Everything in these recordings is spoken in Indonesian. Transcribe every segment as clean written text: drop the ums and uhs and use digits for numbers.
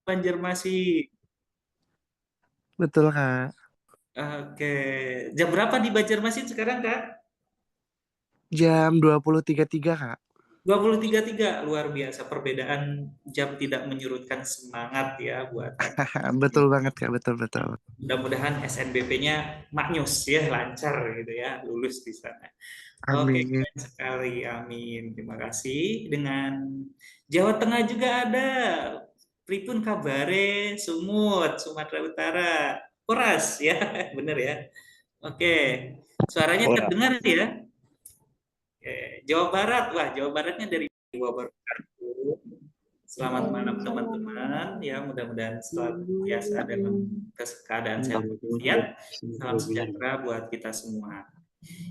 Banjarmasin. Betul, Kak. Oke. Jam berapa di Banjarmasin sekarang, Kak? Jam 20.33, Kak. 20.33. Luar biasa. Perbedaan jam tidak menyurutkan semangat ya buat anak-anak. Betul banget, Kak. Betul, betul. Mudah-mudahan SNBP-nya maknyus ya, lancar gitu ya, lulus di sana. Oke, Amin. keren sekali. Amin. Terima kasih. Dengan Jawa Tengah juga ada. Pripun kabare, Sumut, Sumatera Utara. Koras ya, bener ya. Oke, suaranya Ora. terdengar ya. Oke. Jawa Barat, wah Jawa Baratnya dari Jawa Barat. Selamat malam teman-teman, ya mudah-mudahan selalu biasa dalam keadaan sehat walafiat. Salam sejahtera buat kita semua.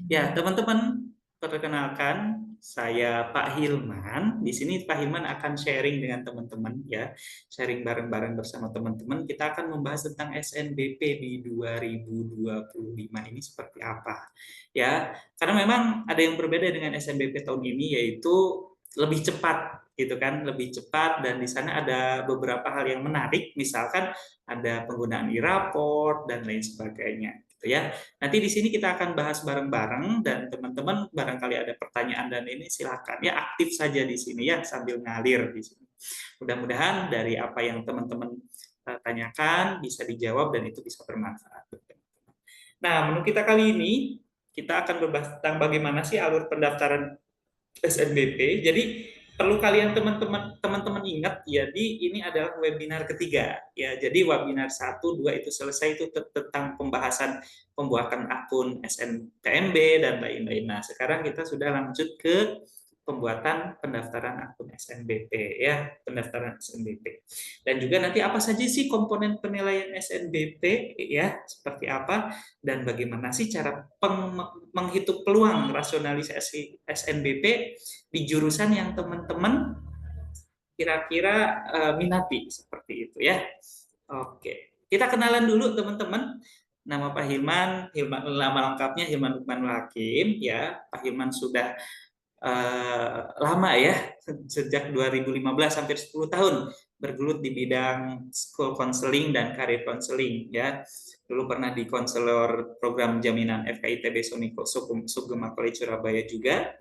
Ya, teman-teman, perkenalkan saya Pak Hilman. Di sini Pak Hilman akan sharing dengan teman-teman ya, sharing bareng-bareng bersama teman-teman. Kita akan membahas tentang SNBP di 2025 ini seperti apa. Ya, karena memang ada yang berbeda dengan SNBP tahun ini, yaitu lebih cepat gitu kan, lebih cepat, dan di sana ada beberapa hal yang menarik, misalkan ada penggunaan e-raport dan lain sebagainya gitu ya. Nanti di sini kita akan bahas bareng-bareng, dan teman-teman barangkali ada pertanyaan dan ini silakan ya, aktif saja di sini ya, sambil ngalir di sini. Mudah-mudahan dari apa yang teman-teman tanyakan bisa dijawab dan itu bisa bermanfaat. Nah, menu kita kali ini kita akan membahas tentang bagaimana sih alur pendaftaran SNBP. Jadi perlu kalian teman-teman ingat ya, ini adalah webinar ketiga ya. Jadi webinar 1, 2 itu selesai, itu tentang pembahasan pembuatan akun SNPMB dan lain-lain. Nah, sekarang kita sudah lanjut ke pembuatan pendaftaran akun SNBP ya, pendaftaran SNBP. Dan juga nanti apa saja sih komponen penilaian SNBP ya, seperti apa, dan bagaimana sih cara menghitung peluang rasionalisasi SNBP di jurusan yang teman-teman kira-kira minati, seperti itu ya. Oke, kita kenalan dulu teman-teman. Nama Pak Hilman, nama lengkapnya Hilman Lukmanul Hakim ya. Pak Hilman sudah lama ya, sejak 2015, hampir 10 tahun bergelut di bidang school counseling dan career counseling ya. Dulu pernah di konselor program jaminan FKITB Sugeng College Surabaya juga,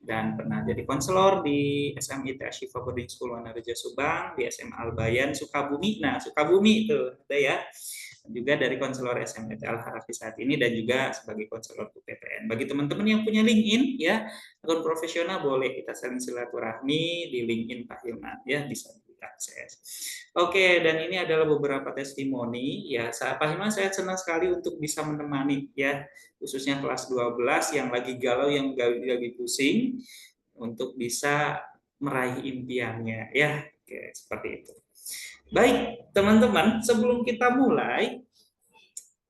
dan pernah jadi konselor di SMIT Ashifa Boarding School Wanareja Subang, di SMA Albayan Sukabumi. Nah, Sukabumi itu ada ya. Juga dari konselor SMIT Al-Harafi saat ini, dan juga sebagai konselor UPTN. Bagi teman-teman yang punya LinkedIn ya, akun profesional, boleh kita saling silaturahmi di LinkedIn Pak Hilman ya, bisa diakses. Oke, dan ini adalah beberapa testimoni ya. Pak Hilman, saya senang sekali untuk bisa menemani ya, khususnya kelas 12 yang lagi galau, yang lagi pusing, untuk bisa meraih impiannya ya. Oke, seperti itu. Baik, teman-teman, sebelum kita mulai,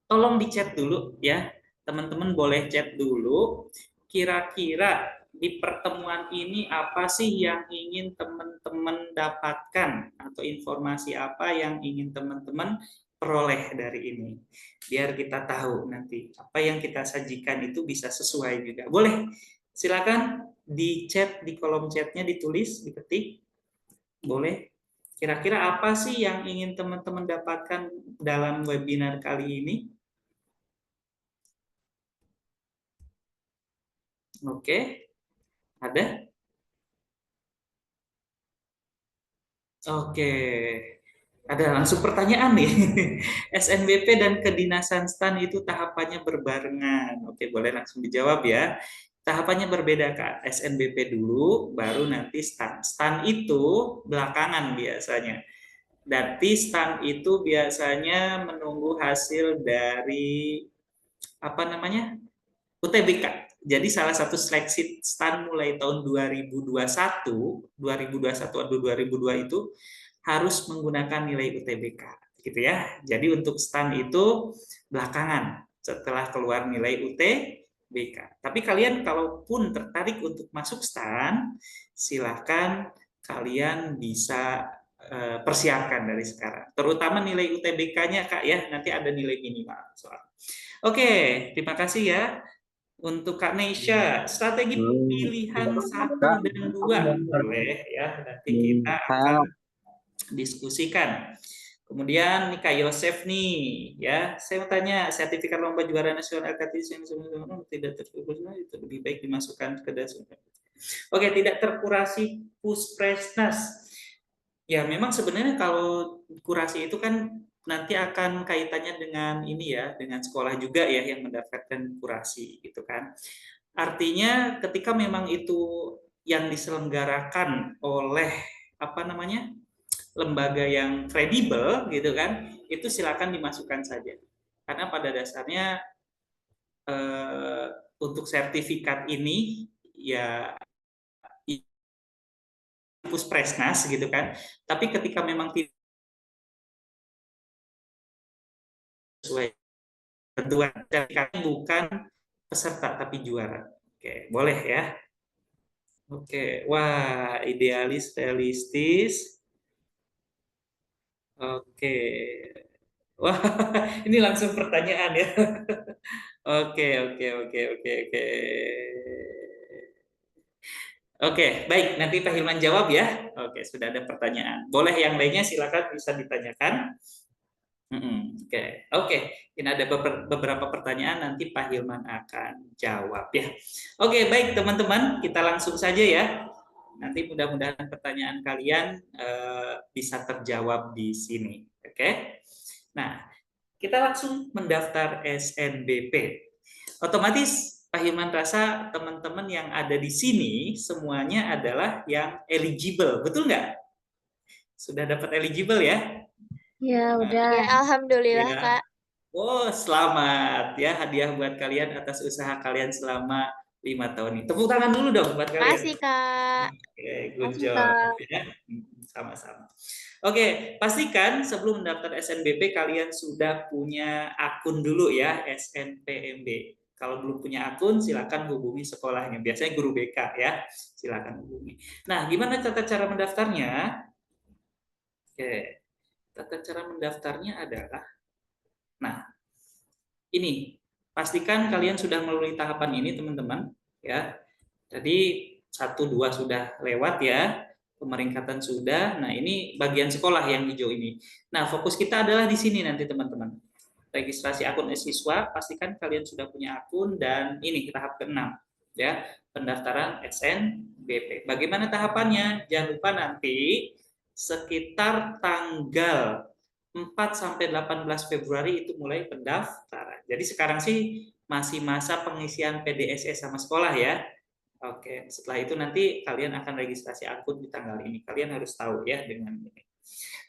tolong di chat dulu ya. Teman-teman boleh chat dulu. Kira-kira di pertemuan ini apa sih yang ingin teman-teman dapatkan, atau informasi apa yang ingin teman-teman peroleh dari ini. Biar kita tahu nanti apa yang kita sajikan itu bisa sesuai juga. Boleh, silakan di chat, di kolom chatnya ditulis, diketik. Boleh. Kira-kira apa sih yang ingin teman-teman dapatkan dalam webinar kali ini? Oke, ada? Oke, ada langsung pertanyaan nih. SNBP dan kedinasan STAN itu tahapannya berbarengan. Oke, boleh langsung dijawab ya. Tahapannya berbeda, Kak. SNBP dulu, baru nanti STAN. STAN itu belakangan biasanya. Dan STAN itu biasanya menunggu hasil dari apa namanya, UTBK. Jadi salah satu seleksi STAN mulai tahun 2021 atau 2002 itu harus menggunakan nilai UTBK, gitu ya. Jadi untuk STAN itu belakangan setelah keluar nilai UTBK. Tapi kalian kalaupun tertarik untuk masuk STAN, silahkan kalian bisa persiapkan dari sekarang. Terutama nilai UTBK-nya, Kak ya, nanti ada nilai minimal soal. Oke, terima kasih ya. Untuk Kak Neisha, strategi pilihan 1 dan 2 boleh ya, nanti kita akan Saya diskusikan. Kemudian nih Kak Yosef nih, ya saya mau tanya, sertifikat lomba juara nasional LKT yang tidak terkurasi itu lebih baik dimasukkan ke dasar. Oke, tidak terkurasi puspresnas. Ya memang sebenarnya kalau kurasi itu kan nanti akan kaitannya dengan ini ya, dengan sekolah juga ya yang mendapatkan kurasi gitu kan. Artinya ketika memang itu yang diselenggarakan oleh apa namanya lembaga yang kredibel gitu kan, itu silakan dimasukkan saja. Karena pada dasarnya eh, untuk sertifikat ini ya Puspresnas gitu kan. Tapi ketika memang tidak sesuai ketentuan, sertifikatnya bukan peserta tapi juara. Oke, boleh ya. Oke, wah idealis, realistis. Oke, wah ini langsung pertanyaan ya. Oke, oke, oke, oke, oke. Oke, baik. Nanti Pak Hilman jawab ya. Oke, sudah ada pertanyaan. Boleh yang lainnya silakan bisa ditanyakan. Oke. Ini ada beberapa pertanyaan nanti Pak Hilman akan jawab ya. Oke, baik teman-teman, kita langsung saja ya. Nanti mudah-mudahan pertanyaan kalian bisa terjawab di sini. Oke. Nah, kita langsung mendaftar SNBP. Otomatis Pak Hilman rasa teman-teman yang ada di sini semuanya adalah yang eligible, betul nggak? Sudah dapat eligible ya? Ya, udah. Ya, alhamdulillah, Ya. Kak. Oh, selamat ya, hadiah buat kalian atas usaha kalian selama 5 tahun ini. Tepuk tangan dulu dong buat kalian. Makasih, Kak. Oke, good Makasih, job. Kak. Ya. Sama-sama. Oke, pastikan sebelum mendaftar SNBP kalian sudah punya akun dulu ya, SNPMB. Kalau belum punya akun, silakan hubungi sekolahnya. Biasanya guru BK ya, silakan hubungi. Nah, gimana tata cara mendaftarnya? Oke, tata cara mendaftarnya adalah, nah, ini pastikan kalian sudah melalui tahapan ini teman-teman ya. Jadi 1, 2 sudah lewat ya, pemeringkatan sudah. Nah ini bagian sekolah yang hijau ini. Nah fokus kita adalah di sini nanti teman-teman. Registrasi akun siswa, pastikan kalian sudah punya akun dan ini tahap ke-6 ya, pendaftaran SNBP. Bagaimana tahapannya? Jangan lupa nanti sekitar tanggal 4 sampai 18 Februari itu mulai pendaftaran. Jadi sekarang sih masih masa pengisian PDSS sama sekolah ya. Oke, setelah itu nanti kalian akan registrasi akun di tanggal ini. Kalian harus tahu ya dengan ini.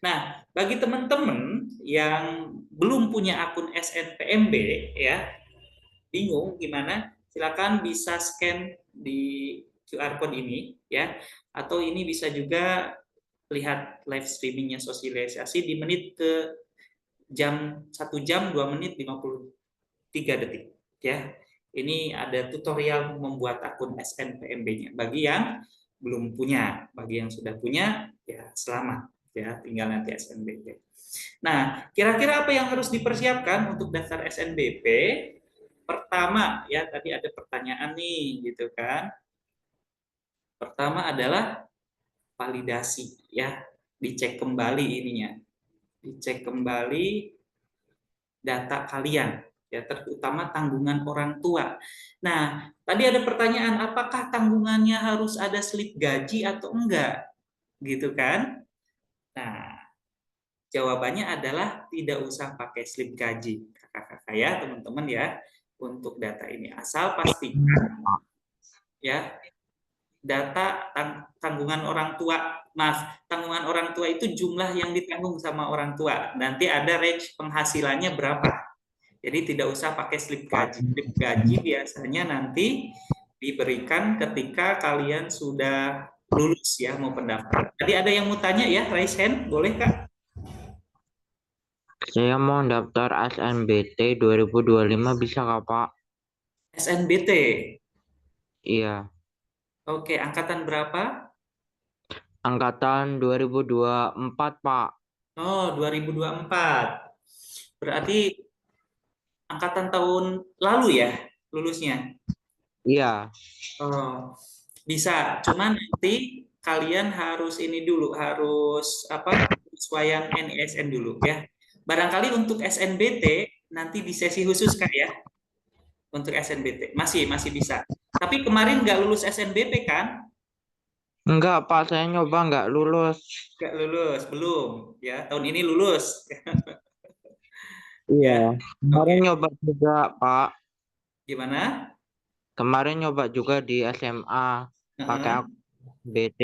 Nah, bagi teman-teman yang belum punya akun SNPMB ya, bingung gimana? Silakan bisa scan di QR code ini ya, atau ini bisa juga lihat live streamingnya sosialisasi di menit ke 1 jam 2 menit 53 detik ya. Ini ada tutorial membuat akun SNPMB-nya bagi yang belum punya, bagi yang sudah punya ya selamat ya, tinggal nanti SNBP. Nah, kira-kira apa yang harus dipersiapkan untuk daftar SNBP? Pertama ya, tadi ada pertanyaan nih gitu kan. Pertama adalah validasi ya, dicek kembali ininya. Dicek kembali data kalian ya, terutama tanggungan orang tua. Nah, tadi ada pertanyaan apakah tanggungannya harus ada slip gaji atau enggak? Gitu kan? Nah, jawabannya adalah tidak usah pakai slip gaji. Kakak-kakak ya, teman-teman ya, untuk data ini asal pastikan ya data tanggungan orang tua. Maaf, tanggungan orang tua itu jumlah yang ditanggung sama orang tua. Nanti ada range penghasilannya berapa. Jadi tidak usah pakai slip gaji. Slip gaji biasanya nanti diberikan ketika kalian sudah lulus ya, mau pendaftaran. Tadi ada yang mau tanya ya, raise hand, boleh Kak? Saya mau daftar SNBT 2025 bisa nggak Pak? SNBT. Iya, Oke, angkatan berapa? angkatan 2024 Pak. Oh, 2024. Berarti angkatan tahun lalu ya lulusnya? Iya. Oh, bisa. Cuman nanti kalian harus ini dulu, harus apa? Penyesuaian NISN dulu ya. Barangkali untuk SNBT nanti di sesi khusus Kak ya. Untuk SNBT masih bisa. Tapi kemarin nggak lulus SNBP kan? Enggak, Pak, saya nyoba nggak lulus. Nggak lulus, belum ya. Tahun ini lulus Iya. ya. Kemarin Oke. nyoba juga, Pak. Gimana? Kemarin nyoba juga di SMA pakai Heeh. akun BT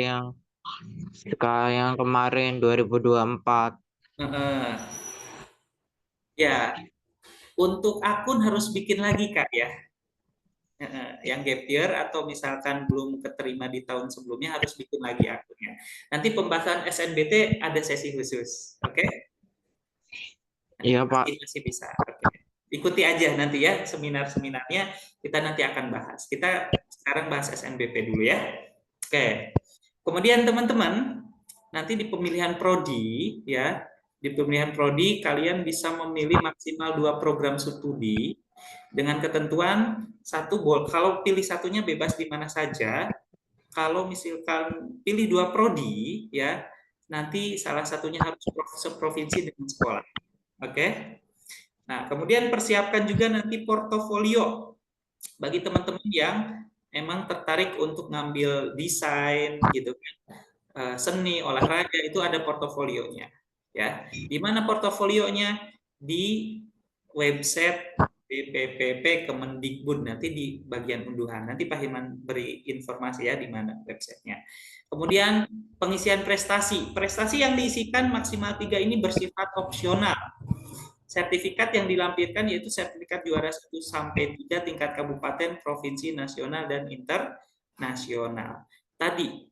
yang kemarin 2024. Heeh. Ya, untuk akun harus bikin lagi Kak ya. Yang gap year atau misalkan belum keterima di tahun sebelumnya harus bikin lagi akunnya. Nanti pembahasan SNBT ada sesi khusus, oke? Iya, Pak. Masih bisa. Oke. Ikuti aja nanti ya seminar-seminarnya, kita nanti akan bahas. Kita sekarang bahas SNBP dulu ya. Oke. Kemudian teman-teman, nanti di pemilihan prodi ya, di pemilihan prodi kalian bisa memilih maksimal 2 program studi dengan ketentuan satu kalau pilih satunya bebas di mana saja. Kalau misalkan pilih 2 prodi ya, nanti salah satunya harus provinsi dengan sekolah. Oke. Nah, kemudian persiapkan juga nanti portofolio bagi teman-teman yang memang tertarik untuk ngambil desain gitu kan. Seni, olahraga itu ada portofolionya ya. Di mana portofolionya? Di website BPPP Kemendikbud, nanti di bagian unduhan. Nanti Pak Himan beri informasi ya di mana websitenya. Kemudian pengisian prestasi. Prestasi yang diisikan maksimal 3 ini bersifat opsional. Sertifikat yang dilampirkan yaitu sertifikat juara 1 sampai 3 tingkat kabupaten, provinsi, nasional, dan internasional. Tadi,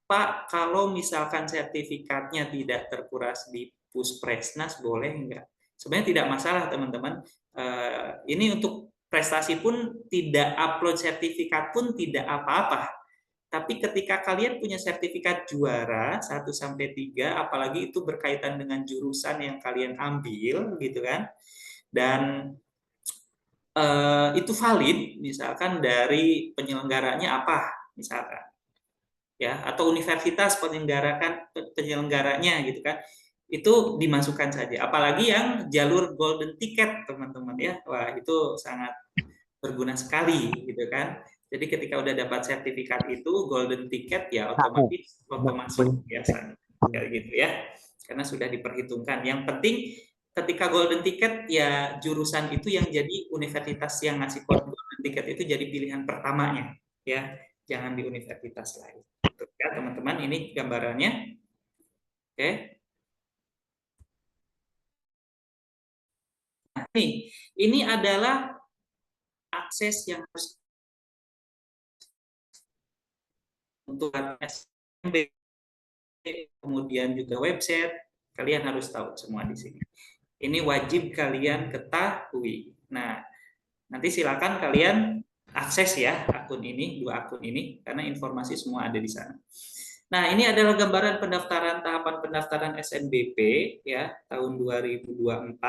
Pak, kalau misalkan sertifikatnya tidak terkuras di Puspresnas, boleh enggak? Sebenarnya tidak masalah, teman-teman. Ini untuk prestasi pun tidak upload sertifikat pun tidak apa-apa. Tapi ketika kalian punya sertifikat juara 1 sampai 3, apalagi itu berkaitan dengan jurusan yang kalian ambil gitu kan. Dan itu valid misalkan dari penyelenggaranya apa misalkan. Ya, atau universitas penyelenggaranya gitu kan. Itu dimasukkan saja. Apalagi yang jalur golden ticket, teman-teman ya. Wah, itu sangat berguna sekali gitu kan. Jadi ketika udah dapat sertifikat itu golden ticket ya otomatis masuk biasanya kayak gitu ya. Karena sudah diperhitungkan. Yang penting ketika golden ticket ya jurusan itu yang jadi universitas yang ngasih golden ticket itu jadi pilihan pertamanya ya. Jangan di universitas lain. Gitu ya teman-teman, ini gambarannya. Oke. Nah, ini adalah akses yang harus untuk SMB, kemudian juga website, kalian harus tahu semua di sini. Ini wajib kalian ketahui. Nah, nanti silakan kalian akses ya akun ini, 2 akun ini, karena informasi semua ada di sana. Nah, ini adalah gambaran tahapan pendaftaran SNBP ya tahun 2024.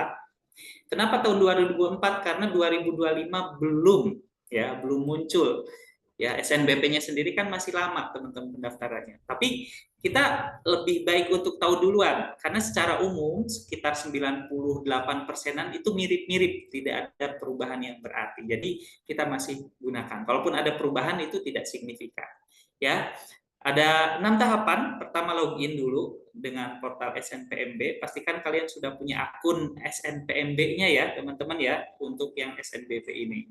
Kenapa tahun 2024? Karena 2025 belum muncul. Ya, SNBP-nya sendiri kan masih lama teman-teman pendaftarannya. Tapi kita lebih baik untuk tahu duluan karena secara umum sekitar 98%-an itu mirip-mirip, tidak ada perubahan yang berarti. Jadi kita masih gunakan. Kalaupun ada perubahan itu tidak signifikan. Ya. Ada 6 tahapan. Pertama login dulu dengan portal SNPMB. Pastikan kalian sudah punya akun SNPMB-nya ya, teman-teman ya, untuk yang SNBP ini.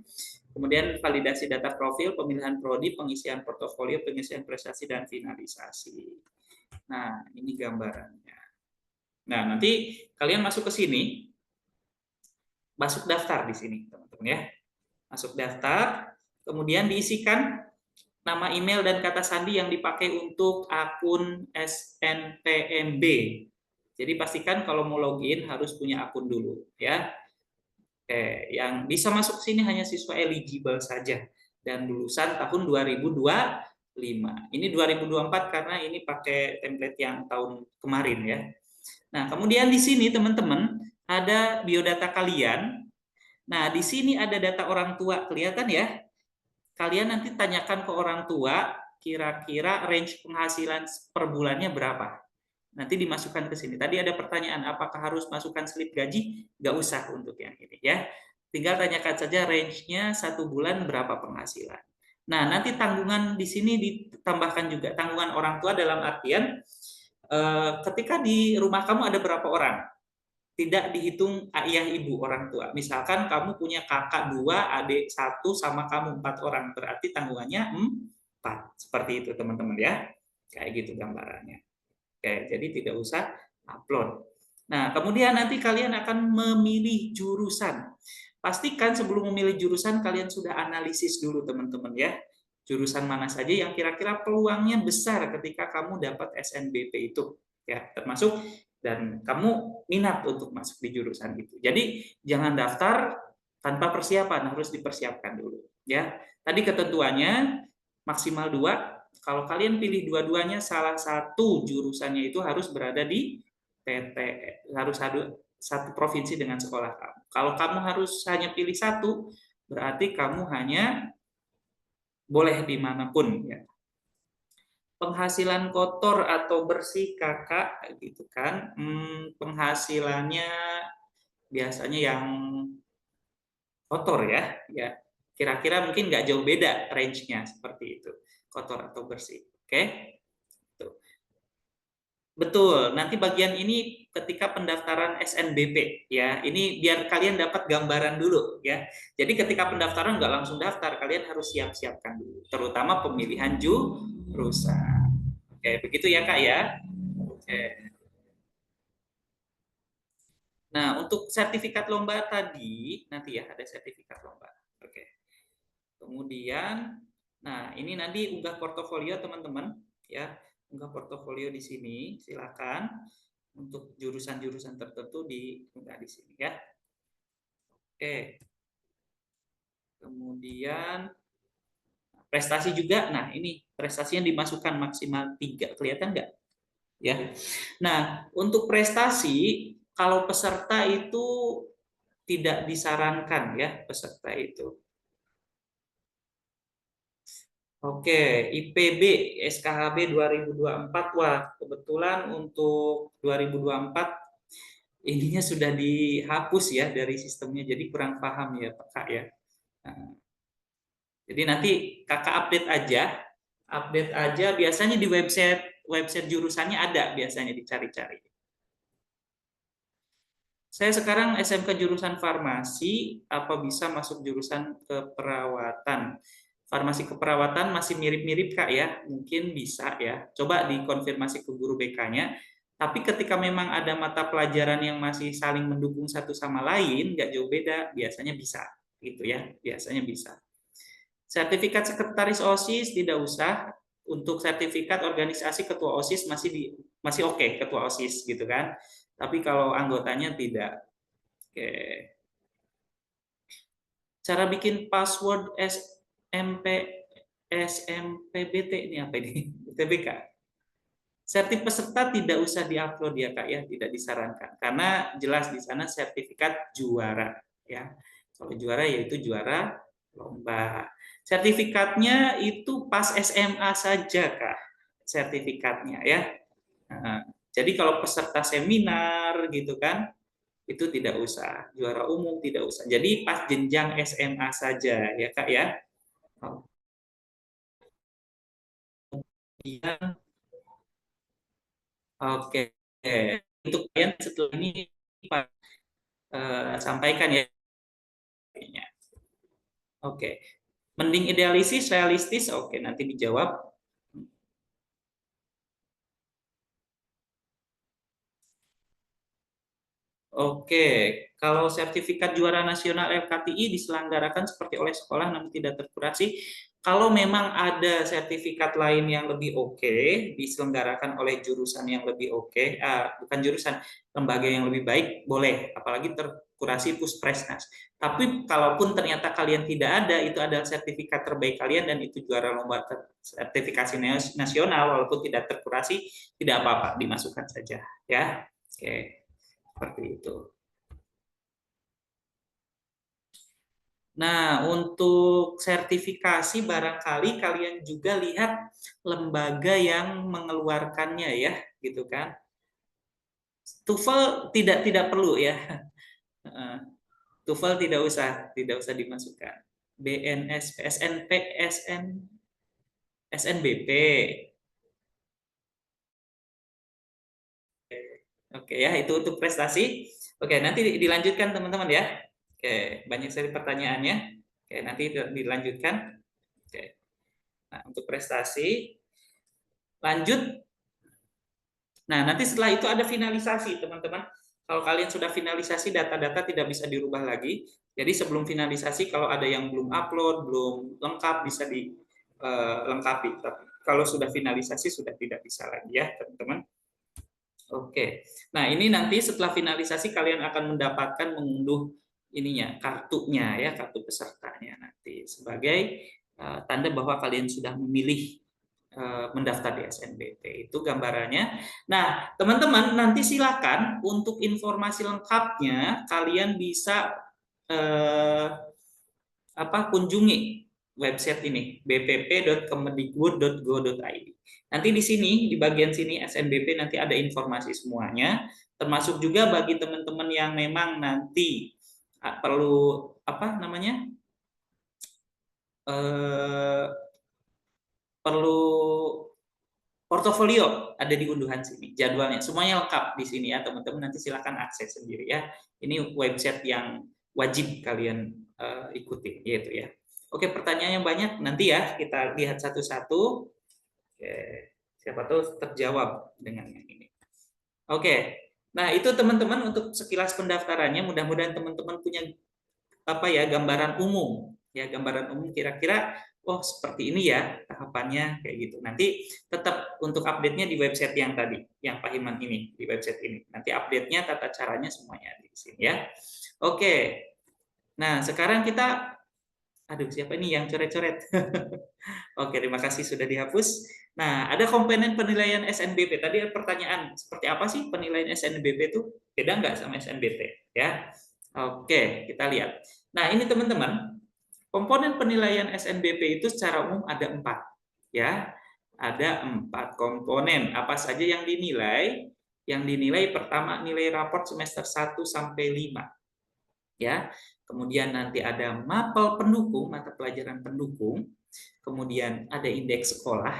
Kemudian validasi data profil, pemilihan prodi, pengisian portofolio, pengisian prestasi, dan finalisasi. Nah, ini gambarannya. Nah, nanti kalian masuk ke sini, masuk daftar di sini, teman-teman ya. Masuk daftar, kemudian diisikan nama email dan kata sandi yang dipakai untuk akun SNPMB. Jadi pastikan kalau mau login harus punya akun dulu ya. Oke, yang bisa masuk sini hanya siswa eligible saja dan lulusan tahun 2025. Ini 2024 karena ini pakai template yang tahun kemarin ya. Nah, kemudian di sini teman-teman ada biodata kalian. Nah, di sini ada data orang tua, kelihatan ya? kalian nanti tanyakan ke orang tua, kira-kira range penghasilan per bulannya berapa. Nanti dimasukkan ke sini. Tadi ada pertanyaan, apakah harus masukkan slip gaji? Nggak usah untuk yang ini ya. Tinggal tanyakan saja range-nya 1 bulan berapa penghasilan. Nah, nanti tanggungan di sini ditambahkan juga tanggungan orang tua dalam artian ketika di rumah kamu ada berapa orang, tidak dihitung ayah ibu orang tua. Misalkan kamu punya kakak 2, adik 1, sama kamu 4 orang, berarti tanggungannya 4. Seperti itu teman-teman ya. Kayak gitu gambarannya. Oke, jadi tidak usah upload. Nah, kemudian nanti kalian akan memilih jurusan. Pastikan sebelum memilih jurusan kalian sudah analisis dulu teman-teman ya. Jurusan mana saja yang kira-kira peluangnya besar ketika kamu dapat SNBP itu. Ya, termasuk dan kamu minat untuk masuk di jurusan itu. Jadi jangan daftar tanpa persiapan, harus dipersiapkan dulu. Ya, tadi ketentuannya maksimal 2. Kalau kalian pilih dua-duanya, salah satu jurusannya itu harus berada di PT, harus satu provinsi dengan sekolah kamu. Kalau kamu harus hanya pilih satu, berarti kamu hanya boleh dimanapun. Ya. Penghasilan kotor atau bersih kakak, gitu kan? Penghasilannya biasanya yang kotor ya, ya. Kira-kira mungkin nggak jauh beda range-nya seperti itu, kotor atau bersih. Oke, betul. Nanti bagian ini ketika pendaftaran SNBP ya. Ini biar kalian dapat gambaran dulu ya. Jadi ketika pendaftaran nggak langsung daftar, kalian harus siap-siapkan dulu, terutama pemilihan jurusan. Oke, begitu ya Kak ya. Oke. Nah, untuk sertifikat lomba tadi nanti ya ada sertifikat lomba. Oke. Kemudian, nah ini nanti unggah portofolio teman-teman ya, unggah portofolio di sini, silakan untuk jurusan-jurusan tertentu diunggah di sini ya. Oke. Kemudian prestasi juga, nah ini prestasinya dimasukkan maksimal 3, kelihatan nggak? Ya. Nah untuk prestasi kalau peserta itu tidak disarankan ya peserta itu. Oke, IPB SKHB 2024. Wah, kebetulan untuk 2024 ininya sudah dihapus ya dari sistemnya, jadi kurang paham ya Kak ya. Nah, jadi nanti Kakak update aja biasanya di website jurusannya ada biasanya dicari-cari. Saya sekarang SMK jurusan farmasi, apa bisa masuk jurusan keperawatan? Farmasi keperawatan masih mirip-mirip Kak ya, mungkin bisa ya. Coba dikonfirmasi ke guru BK-nya. Tapi ketika memang ada mata pelajaran yang masih saling mendukung satu sama lain, nggak jauh beda, biasanya bisa, gitu ya, biasanya bisa. Sertifikat sekretaris OSIS tidak usah. Untuk sertifikat organisasi ketua OSIS masih oke, ketua OSIS gitu kan. Tapi kalau anggotanya tidak. Oke. Cara bikin password SMPBT ini apa ini? UTBK. Sertif peserta tidak usah diupload ya Kak ya, tidak disarankan karena jelas di sana sertifikat juara ya. Kalau juara yaitu juara lomba. Sertifikatnya itu pas SMA saja Kak, sertifikatnya ya. Nah, jadi kalau peserta seminar gitu kan, itu tidak usah, juara umum tidak usah. Jadi pas jenjang SMA saja ya Kak ya. Oke, untuk kalian setelah ini sampaikan ya. Oke, mending idealisis, realistis, oke nanti dijawab. Oke, kalau sertifikat juara nasional FKTI diselenggarakan seperti oleh sekolah namun tidak terkurasi. Kalau memang ada sertifikat lain yang lebih oke, diselenggarakan oleh jurusan yang lebih oke, bukan jurusan, lembaga yang lebih baik, boleh, apalagi terkurasi Puspresnas. Tapi kalaupun ternyata kalian tidak ada, itu adalah sertifikat terbaik kalian dan itu juara lomba sertifikasi nasional, walaupun tidak terkurasi, tidak apa-apa, dimasukkan saja, ya. Oke. Seperti itu. Nah, untuk sertifikasi barangkali kalian juga lihat lembaga yang mengeluarkannya ya, gitu kan. TOEFL tidak perlu ya. TOEFL tidak usah dimasukkan. BNS, SNP, SNBP. Oke ya, itu untuk prestasi. Oke, nanti dilanjutkan teman-teman ya. Oke, banyak sekali pertanyaannya. Oke, nanti dilanjutkan. Oke. Nah, untuk prestasi lanjut. Nah, nanti setelah itu ada finalisasi, teman-teman. Kalau kalian sudah finalisasi, data-data tidak bisa dirubah lagi. Jadi sebelum finalisasi, kalau ada yang belum upload, belum lengkap, bisa dilengkapi. Tapi kalau sudah finalisasi, sudah tidak bisa lagi ya, teman-teman. Oke. Nah, ini nanti setelah finalisasi kalian akan mendapatkan mengunduh ininya, kartunya ya, kartu pesertanya nanti sebagai tanda bahwa kalian sudah memilih mendaftar di SNBP. Itu gambarannya. Nah, teman-teman nanti silakan untuk informasi lengkapnya kalian bisa kunjungi website ini bpp.kemendikbud.go.id. Nanti di sini di bagian sini SNBP nanti ada informasi semuanya, termasuk juga bagi teman-teman yang memang nanti perlu perlu portofolio, ada di unduhan sini jadwalnya, semuanya lengkap di sini ya teman-teman. Nanti silakan akses sendiri ya. Ini website yang wajib kalian ikuti yaitu ya. Oke, pertanyaannya banyak, nanti ya kita lihat satu-satu. Oke, siapa tahu terjawab dengan yang ini. Oke, nah itu teman-teman untuk sekilas pendaftarannya. Mudah-mudahan teman-teman punya gambaran umum ya, gambaran umum kira-kira oh seperti ini ya tahapannya kayak gitu. Nanti tetap untuk update-nya di website yang tadi, yang Pak Hilman ini, di website ini. Nanti update-nya, tata caranya semuanya di sini ya. Oke. Nah, sekarang kita siapa ini yang coret-coret? Oke, terima kasih sudah dihapus. Nah, ada komponen penilaian SNBP. Tadi ada pertanyaan, seperti apa sih penilaian SNBP itu? Beda nggak sama SNBT? Ya. Oke, kita lihat. Nah, ini teman-teman, komponen penilaian SNBP itu secara umum ada 4. Ya, ada 4 komponen. Apa saja yang dinilai? Yang dinilai pertama nilai raport semester 1 sampai 5. Ya. Kemudian nanti ada mapel pendukung, mata pelajaran pendukung. Kemudian ada indeks sekolah,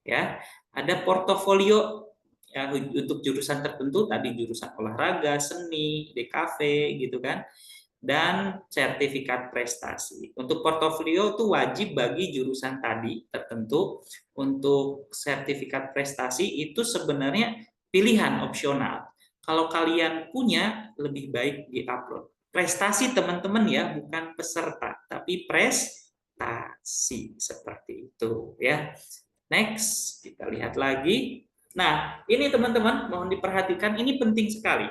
ya. Ada portofolio ya, untuk jurusan tertentu, tadi jurusan olahraga, seni, DKV gitu kan. Dan sertifikat prestasi. Untuk portofolio itu wajib bagi jurusan tadi tertentu. Untuk sertifikat prestasi itu sebenarnya pilihan opsional. Kalau kalian punya, lebih baik di-upload. Prestasi teman-teman ya, bukan peserta, tapi prestasi seperti itu ya. Next, kita lihat lagi. Nah, ini teman-teman mohon diperhatikan, ini penting sekali.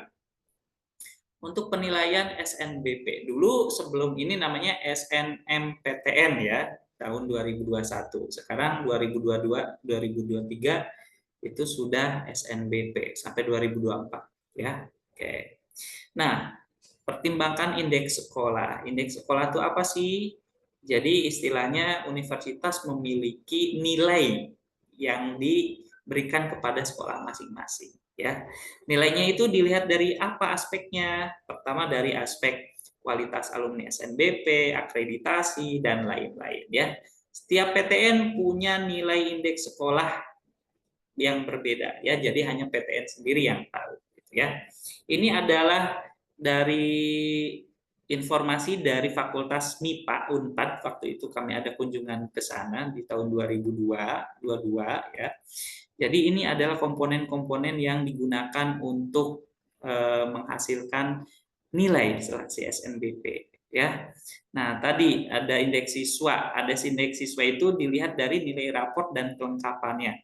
Untuk penilaian SNBP. Dulu sebelum ini namanya SNMPTN ya, tahun 2021. Sekarang 2022, 2023 itu sudah SNBP sampai 2024 ya. Oke. Nah, pertimbangkan indeks sekolah. Indeks sekolah itu apa sih? Jadi istilahnya universitas memiliki nilai yang diberikan kepada sekolah masing-masing. Ya, nilainya itu dilihat dari apa aspeknya? Pertama dari aspek kualitas alumni SNBP, akreditasi dan lain-lain. Ya, setiap PTN punya nilai indeks sekolah yang berbeda. Ya, jadi hanya PTN sendiri yang tahu. Gitu ya. Ini adalah dari informasi dari Fakultas MIPA Unpad. Waktu itu kami ada kunjungan ke sana di tahun 2022 ya. Jadi ini adalah komponen-komponen yang digunakan untuk menghasilkan nilai seleksi SNBP ya. Nah, tadi ada indeks siswa. Ada indeks siswa itu dilihat dari nilai raport dan kelengkapannya.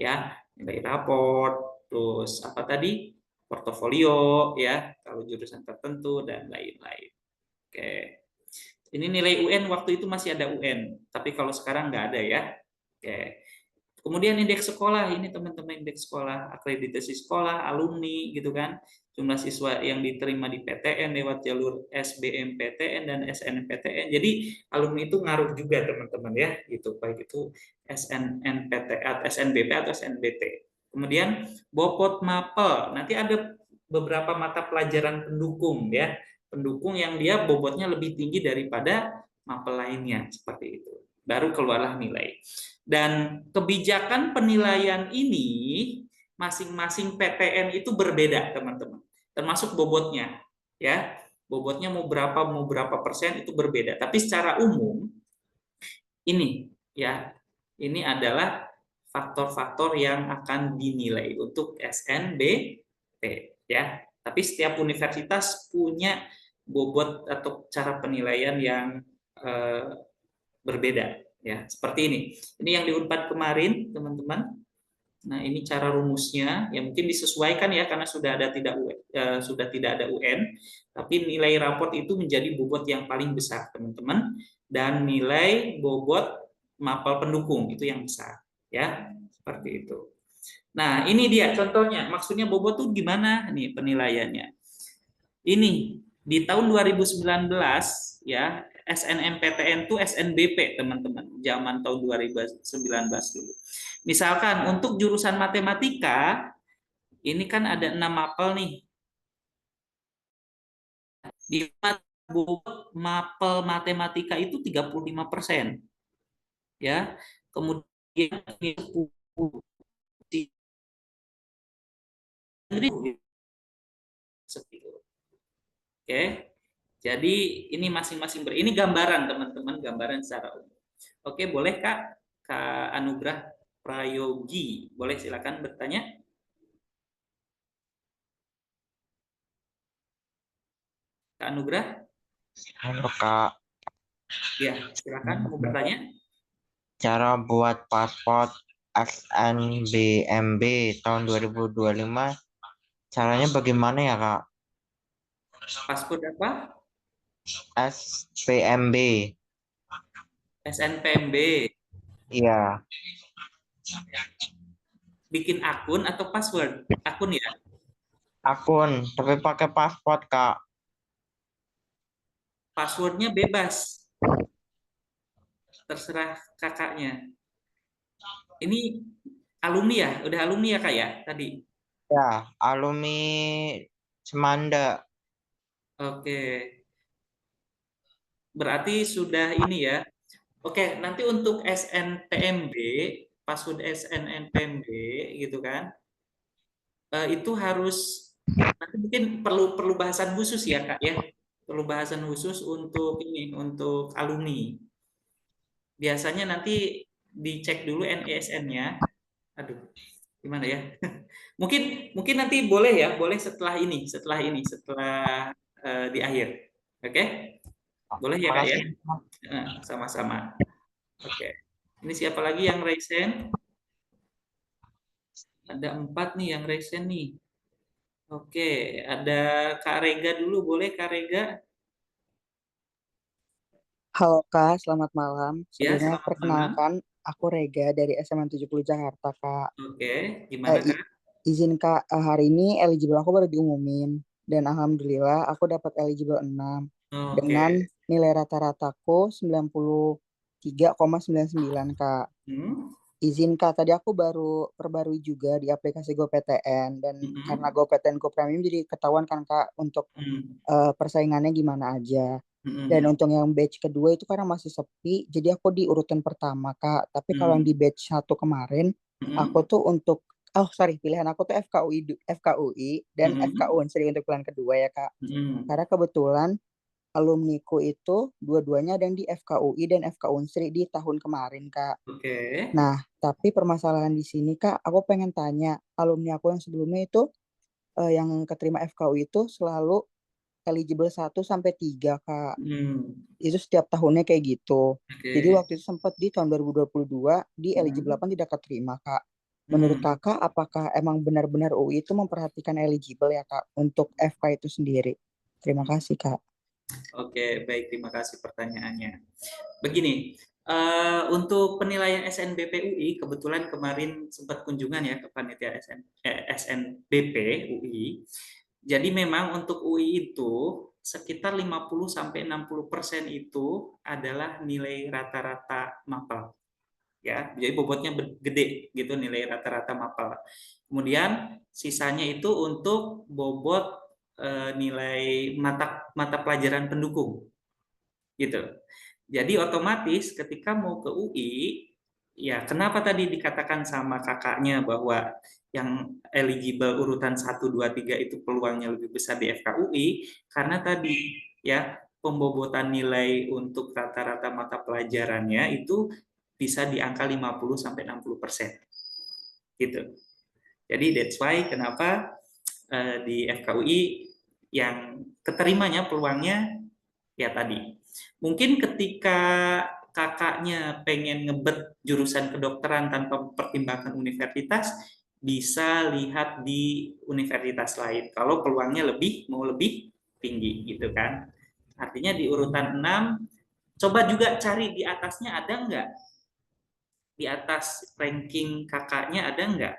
Ya, nilai raport, terus apa tadi? Portofolio ya, kalau jurusan tertentu dan lain-lain. Oke. Ini nilai UN waktu itu masih ada UN, tapi kalau sekarang nggak ada ya. Oke. Kemudian indeks sekolah, ini teman-teman indeks sekolah, akreditasi sekolah, alumni gitu kan. Jumlah siswa yang diterima di PTN lewat jalur SBMPTN dan SNMPTN. Jadi alumni itu ngaruh juga teman-teman ya, gitu. Baik itu SNMPT, SNBP atau SNBT. Kemudian bobot mapel. Nanti ada beberapa mata pelajaran pendukung ya. Pendukung yang dia bobotnya lebih tinggi daripada mapel lainnya seperti itu. Baru keluarlah nilai. Dan kebijakan penilaian ini masing-masing PTN itu berbeda, teman-teman. Termasuk bobotnya, ya. Bobotnya mau berapa persen itu berbeda. Tapi secara umum ini ya, ini adalah faktor-faktor yang akan dinilai untuk SNBT ya. Tapi setiap universitas punya bobot atau cara penilaian yang berbeda ya, seperti ini. Ini yang di Unpad kemarin, teman-teman. Nah, ini cara rumusnya. Ya mungkin disesuaikan ya karena sudah tidak ada UN, tapi nilai raport itu menjadi bobot yang paling besar, teman-teman, dan nilai bobot mapel pendukung itu yang besar, ya. Seperti itu. Nah, ini dia contohnya. Maksudnya bobot tuh gimana nih penilaiannya? Ini di tahun 2019 ya, SNMPTN itu SNBP teman-teman, zaman tahun 2019 dulu. Misalkan untuk jurusan matematika, ini kan ada 6 mapel nih. Di bobot mapel matematika itu 35%. Ya. Kemudian Oke. Jadi ini masing-masing ini gambaran teman-teman, gambaran secara umum. Oke, boleh Kak Anugrah Prayogi, boleh silakan bertanya. Kak Anugrah? Halo Kak, Ya, silakan mau bertanya. cara buat paspor SNBMB tahun 2025, caranya bagaimana ya Kak? Paspor apa? SPMB, SNPMB. iya, Bikin akun atau password? Akun ya. akun, tapi pakai paspor Kak. Passwordnya bebas, terserah kakaknya. Ini alumni ya? Udah alumni ya Kak ya tadi? Ya, alumni Semanda. Oke. Berarti sudah ini ya. Oke, nanti untuk SNPMB, password SNMPMB gitu kan, itu harus nanti mungkin perlu perlu bahasan khusus ya Kak ya, perlu bahasan khusus untuk ini untuk alumni. Biasanya nanti dicek dulu NISN-nya. Aduh, gimana ya? Mungkin mungkin nanti boleh ya, boleh setelah di akhir. Oke? Boleh ya Kak ya? Makasih. Sama-sama. Oke. Ini siapa lagi yang raise hand? Ada 4 nih yang raise hand nih. Oke, ada Kak Rega dulu, boleh Kak Rega? Halo Kak, selamat malam. Ya, Sebelumnya selamat malam. perkenalkan, aku Rega dari SMA 70 Jakarta, Kak. Oke, gimana Kak? Izin Kak, hari ini eligible aku baru diumumin. Dan Alhamdulillah aku dapat eligible 6. Dengan Oke. nilai rata-rataku 93,99 Kak. Hmm. Izin Kak, tadi aku baru perbarui juga di aplikasi GoPTN. Dan karena GoPTN Go Premium jadi ketahuan kan Kak untuk persaingannya gimana aja. Dan untuk yang batch kedua itu karena masih sepi, jadi aku di urutan pertama Kak. Tapi kalau yang di batch 1 kemarin, aku tuh pilihan aku tuh FKUI dan FKU Unsri untuk pilihan kedua ya Kak. Karena kebetulan alumniku itu dua-duanya ada yang di FKUI dan FK Unsri di tahun kemarin Kak. Oke. Nah, tapi permasalahan di sini Kak, aku pengen tanya, alumni aku yang sebelumnya itu yang keterima FKUI itu selalu eligible 1-3 Kak. Itu setiap tahunnya kayak gitu. Jadi waktu itu sempat di tahun 2022 di eligible 8 tidak keterima Kak. Menurut Kakak, apakah emang benar-benar UI itu memperhatikan eligible ya Kak untuk FK itu sendiri? Terima kasih Kak. Oke, baik, terima kasih pertanyaannya. Begini, Untuk penilaian SNBP UI, kebetulan kemarin sempat kunjungan ya ke panitia SNBP UI. Jadi memang untuk UI itu sekitar 50-60% itu adalah nilai rata-rata MAPEL. Ya, jadi bobotnya gede gitu nilai rata-rata MAPEL. Kemudian sisanya itu untuk bobot nilai mata pelajaran pendukung. Gitu. Jadi otomatis ketika mau ke UI, ya kenapa tadi dikatakan sama kakaknya bahwa yang eligible urutan 1, 2, 3 itu peluangnya lebih besar di FKUI, karena tadi ya pembobotan nilai untuk rata-rata mata pelajarannya itu bisa di angka 50-60%. Gitu. Jadi that's why kenapa di FKUI yang keterimanya peluangnya ya tadi. Mungkin ketika kakaknya pengen ngebet jurusan kedokteran tanpa mempertimbangkan universitas, bisa lihat di universitas lain. Kalau peluangnya mau lebih tinggi gitu kan. Artinya di urutan 6, coba juga cari di atasnya ada nggak? Di atas ranking kakaknya ada nggak?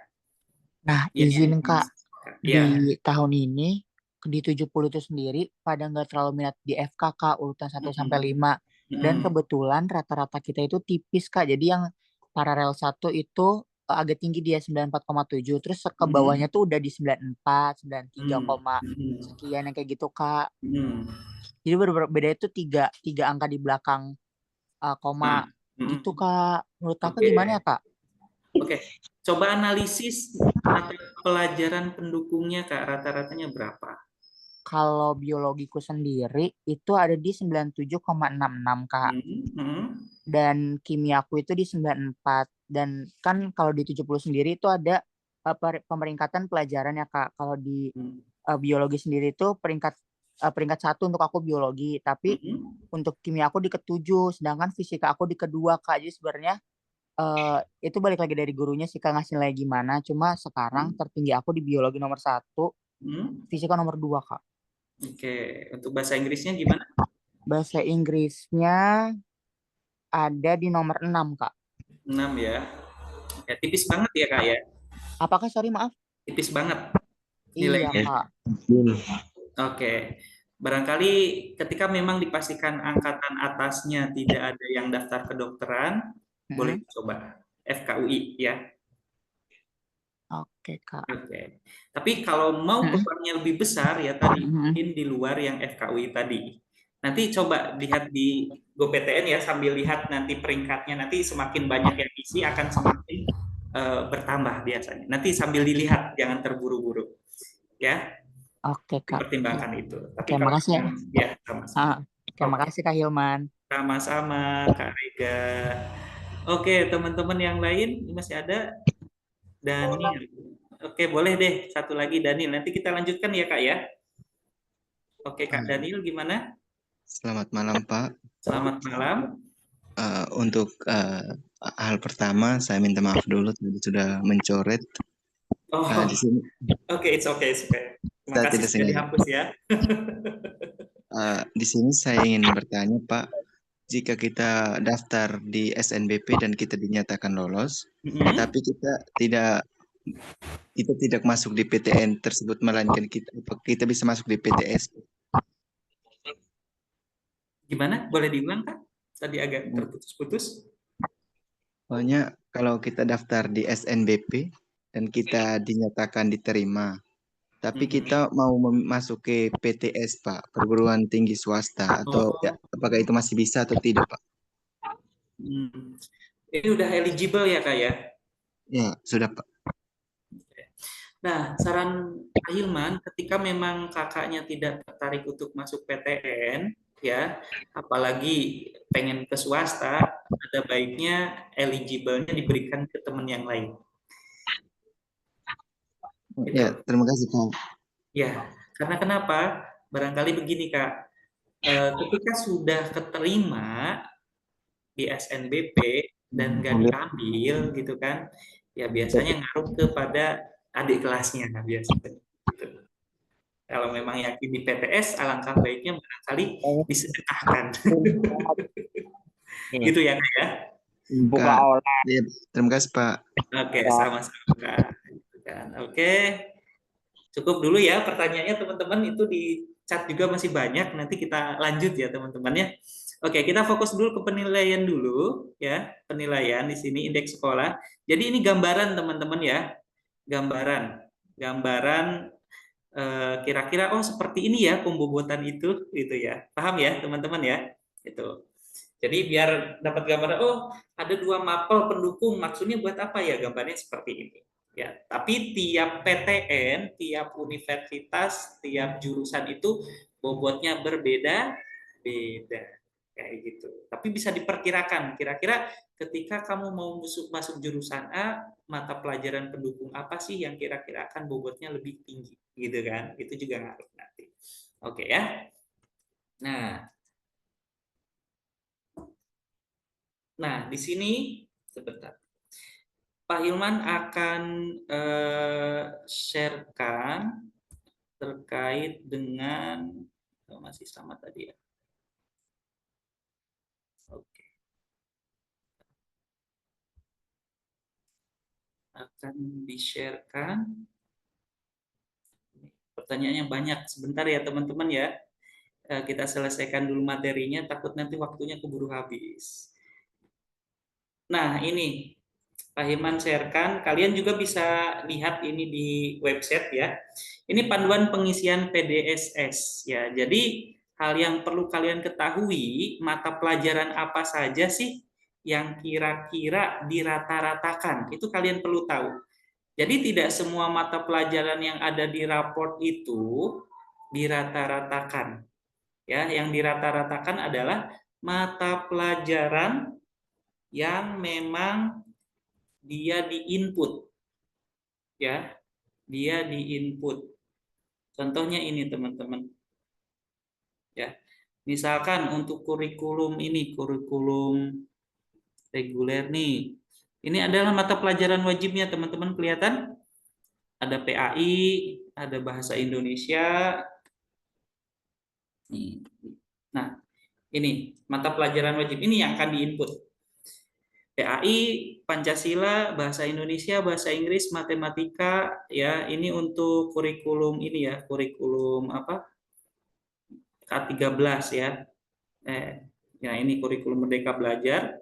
Nah, Ya, izin Kak, ya. di tahun ini di 70 itu sendiri pada nggak terlalu minat di FK Kak, urutan 1 sampai 5. Dan kebetulan rata-rata kita itu tipis Kak. Jadi yang paralel 1 itu agak tinggi dia 94,7. Terus ke bawahnya tuh udah di 94, 93, sekian yang kayak gitu Kak. Jadi berbeda itu tiga angka di belakang koma gitu Kak. Menurut Kakak gimana ya Kak? Oke, coba analisis mata pelajaran pendukungnya Kak, rata-ratanya berapa? Kalau biologiku sendiri itu ada di 97,66 Kak. Dan kimiaku itu di 94. Dan kan kalau di 70 sendiri itu ada pemeringkatan pelajaran ya Kak. Kalau di biologi sendiri itu peringkat 1 untuk aku biologi. Tapi untuk kimia aku di ke-7. Sedangkan fisika aku di ke-2 Kak. Jadi sebenarnya itu balik lagi dari gurunya sih Kak ngasih nilai gimana. Cuma sekarang tertinggi aku di biologi nomor 1. Fisika nomor 2 Kak. Oke, untuk bahasa Inggrisnya gimana? Bahasa Inggrisnya ada di nomor 6 Kak. 6 ya. Ya, tipis banget ya Kak ya. Apakah, sorry maaf? Tipis banget Iya nilainya. Kak. Oke. Barangkali ketika memang dipastikan angkatan atasnya tidak ada yang daftar kedokteran, boleh coba FKUI ya. Oke Kak. Oke. Tapi kalau mau peluangnya lebih besar ya tadi mungkin di luar yang FKUI tadi. Nanti coba lihat di GoPTN ya sambil lihat nanti peringkatnya, nanti semakin banyak yang isi akan semakin bertambah biasanya. Nanti sambil dilihat, jangan terburu-buru. Ya. Oke Kak. Pertimbangkan itu. Tapi terima kasih ya sama-sama. Terima kasih Kak Hilman. Sama-sama Kak Rega. Oke, teman-teman yang lain masih ada? Daniel. Oke, boleh deh. Satu lagi Daniel. Nanti kita lanjutkan ya Kak ya. Oke Kak Daniel, gimana? Selamat malam Pak. Selamat malam. Untuk hal pertama, saya minta maaf dulu tadi sudah mencoret. Di sini. Oke, it's okay. Terima kasih sudah dihapus ya. Di sini saya ingin bertanya Pak, jika kita daftar di SNBP dan kita dinyatakan lolos, tapi kita tidak masuk di PTN tersebut, melainkan kita bisa masuk di PTS. Gimana? Boleh diulang Kak? Tadi agak terputus-putus. Pokoknya kalau kita daftar di SNBP dan kita dinyatakan diterima, tapi kita mau masuk ke PTS Pak, perguruan tinggi swasta, atau ya, apakah itu masih bisa atau tidak Pak? Ini udah eligible ya Kak ya? Ya, sudah Pak. Nah, saran Kak Hilman, ketika memang kakaknya tidak tertarik untuk masuk PTN, ya, apalagi pengen ke swasta, ada baiknya eligible-nya diberikan ke teman yang lain. Gitu. Ya, terima kasih Kak. Ya, karena kenapa? Barangkali begini Kak, ketika sudah keterima di SNBP dan nggak diambil gitu kan, ya biasanya ngaruh kepada adik kelasnya biasanya. Gitu. Kalau memang yakin di PTS, alangkah baiknya barangkali disedekahkan. Gitu ya Kak ya? Buka Kak, olah. ya, terima kasih Pak. Oke, Ya. sama-sama Kak. Gitu kan. Oke, cukup dulu ya pertanyaannya teman-teman, itu di chat juga masih banyak, nanti kita lanjut ya teman-teman ya. Oke, kita fokus dulu ke penilaian dulu ya, penilaian di sini indeks sekolah. Jadi ini gambaran teman-teman ya, gambaran kira-kira oh seperti ini ya pembobotan itu gitu ya. Paham ya teman-teman ya? Itu. Jadi biar dapat gambaran oh ada 2 mapel pendukung, maksudnya buat apa ya, gambarnya seperti ini. Ya, tapi tiap PTN, tiap universitas, tiap jurusan itu bobotnya berbeda-beda kayak gitu. Tapi bisa diperkirakan kira-kira ketika kamu mau masuk jurusan A, mata pelajaran pendukung apa sih yang kira-kira akan bobotnya lebih tinggi gitu kan. Itu juga ngaruh nanti. Oke ya. Nah, di sini sebentar. Pak Hilman akan sharekan terkait dengan masih sama tadi ya. Oke. Akan di-sharekan. Pertanyaannya banyak. Sebentar ya teman-teman ya. Kita selesaikan dulu materinya, takut nanti waktunya keburu habis. Nah, ini Pak Hilman sharekan. Kalian juga bisa lihat ini di website ya. Ini panduan pengisian PDSS ya. Jadi hal yang perlu kalian ketahui, mata pelajaran apa saja sih yang kira-kira dirata-ratakan. Itu kalian perlu tahu. Jadi tidak semua mata pelajaran yang ada di raport itu dirata-ratakan. Ya, yang dirata-ratakan adalah mata pelajaran yang memang dia di-input. Ya, dia di-input. Contohnya ini teman-teman. Ya. Misalkan untuk kurikulum ini, kurikulum reguler nih. Ini adalah mata pelajaran wajibnya teman-teman, kelihatan? Ada PAI, ada bahasa Indonesia. Nah, ini mata pelajaran wajib ini yang akan diinput. PAI, Pancasila, bahasa Indonesia, bahasa Inggris, matematika, ya ini untuk kurikulum ini ya, kurikulum apa? K13 ya. Ya ini kurikulum Merdeka Belajar.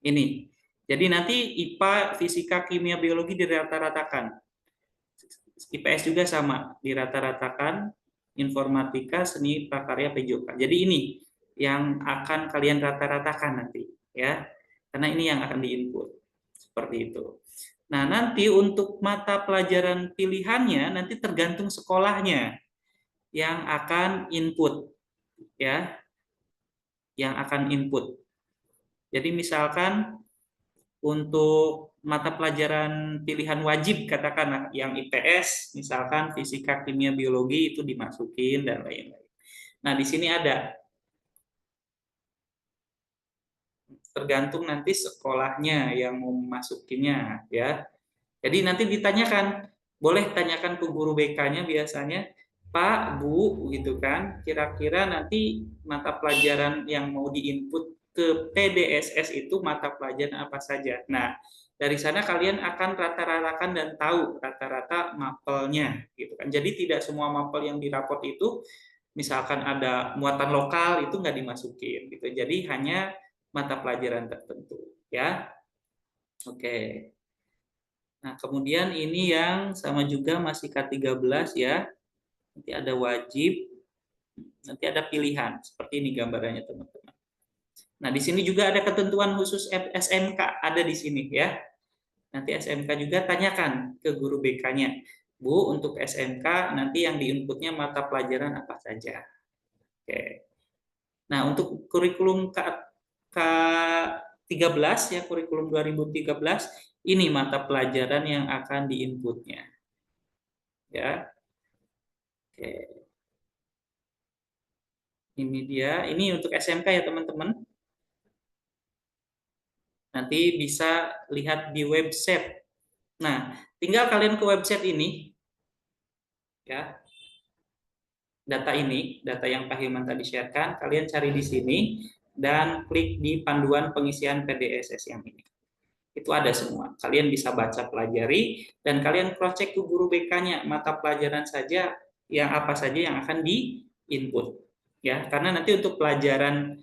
Ini. Jadi nanti IPA, fisika, kimia, biologi dirata-ratakan. IPS juga sama, dirata-ratakan. Informatika, seni, prakarya, PJOK. Jadi ini yang akan kalian rata-ratakan nanti, ya. Karena ini yang akan diinput. Seperti itu. Nah, nanti untuk mata pelajaran pilihannya nanti tergantung sekolahnya yang akan input, ya. Yang akan input. Jadi misalkan untuk mata pelajaran pilihan wajib katakanlah yang IPS, misalkan fisika, kimia, biologi itu dimasukin dan lain-lain. Nah, di sini ada tergantung nanti sekolahnya yang mau memasukinya ya. Jadi nanti ditanyakan, boleh tanyakan ke guru BK-nya biasanya, Pak, Bu, gitu kan, kira-kira nanti mata pelajaran yang mau diinput ke PDSS itu mata pelajaran apa saja. Nah, dari sana kalian akan rata-ratakan dan tahu rata-rata mapelnya, gitu kan. Jadi tidak semua mapel yang diraport itu, misalkan ada muatan lokal itu nggak dimasukin, gitu. Jadi hanya mata pelajaran tertentu, ya. Oke. Nah, kemudian ini yang sama juga masih K13 ya. Nanti ada wajib, nanti ada pilihan. Seperti ini gambarannya teman-teman. Nah, di sini juga ada ketentuan khusus SMK, ada di sini ya. Nanti SMK juga tanyakan ke guru BK-nya. Bu, untuk SMK nanti yang diinputnya mata pelajaran apa saja. Oke. Nah, untuk kurikulum K13 ya, kurikulum 2013, ini mata pelajaran yang akan diinputnya. Ya. Oke. Ini dia, ini untuk SMK ya teman-teman. Nanti bisa lihat di website. Nah, tinggal kalian ke website ini. Ya. Data ini, data yang Pak Hilman tadi sharekan, kalian cari di sini. dan klik di panduan pengisian PDSS yang ini. Itu ada semua. Kalian bisa baca, pelajari, dan kalian cross-check ke guru BK-nya mata pelajaran saja yang apa saja yang akan di-input. Ya, karena nanti untuk pelajaran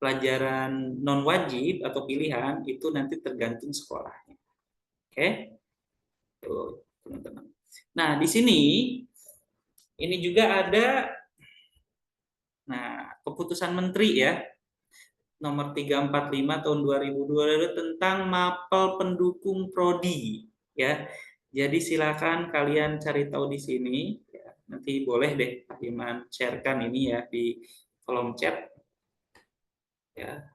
pelajaran non wajib atau pilihan itu nanti tergantung sekolahnya. Oke, tuh teman-teman. Nah di sini ini juga ada, keputusan Menteri ya nomor 345 tahun 2022 tentang mapel pendukung prodi ya. Jadi silakan kalian cari tahu di sini. Ya, nanti boleh deh Pak Iman sharekan ini ya di kolom chat. Ya,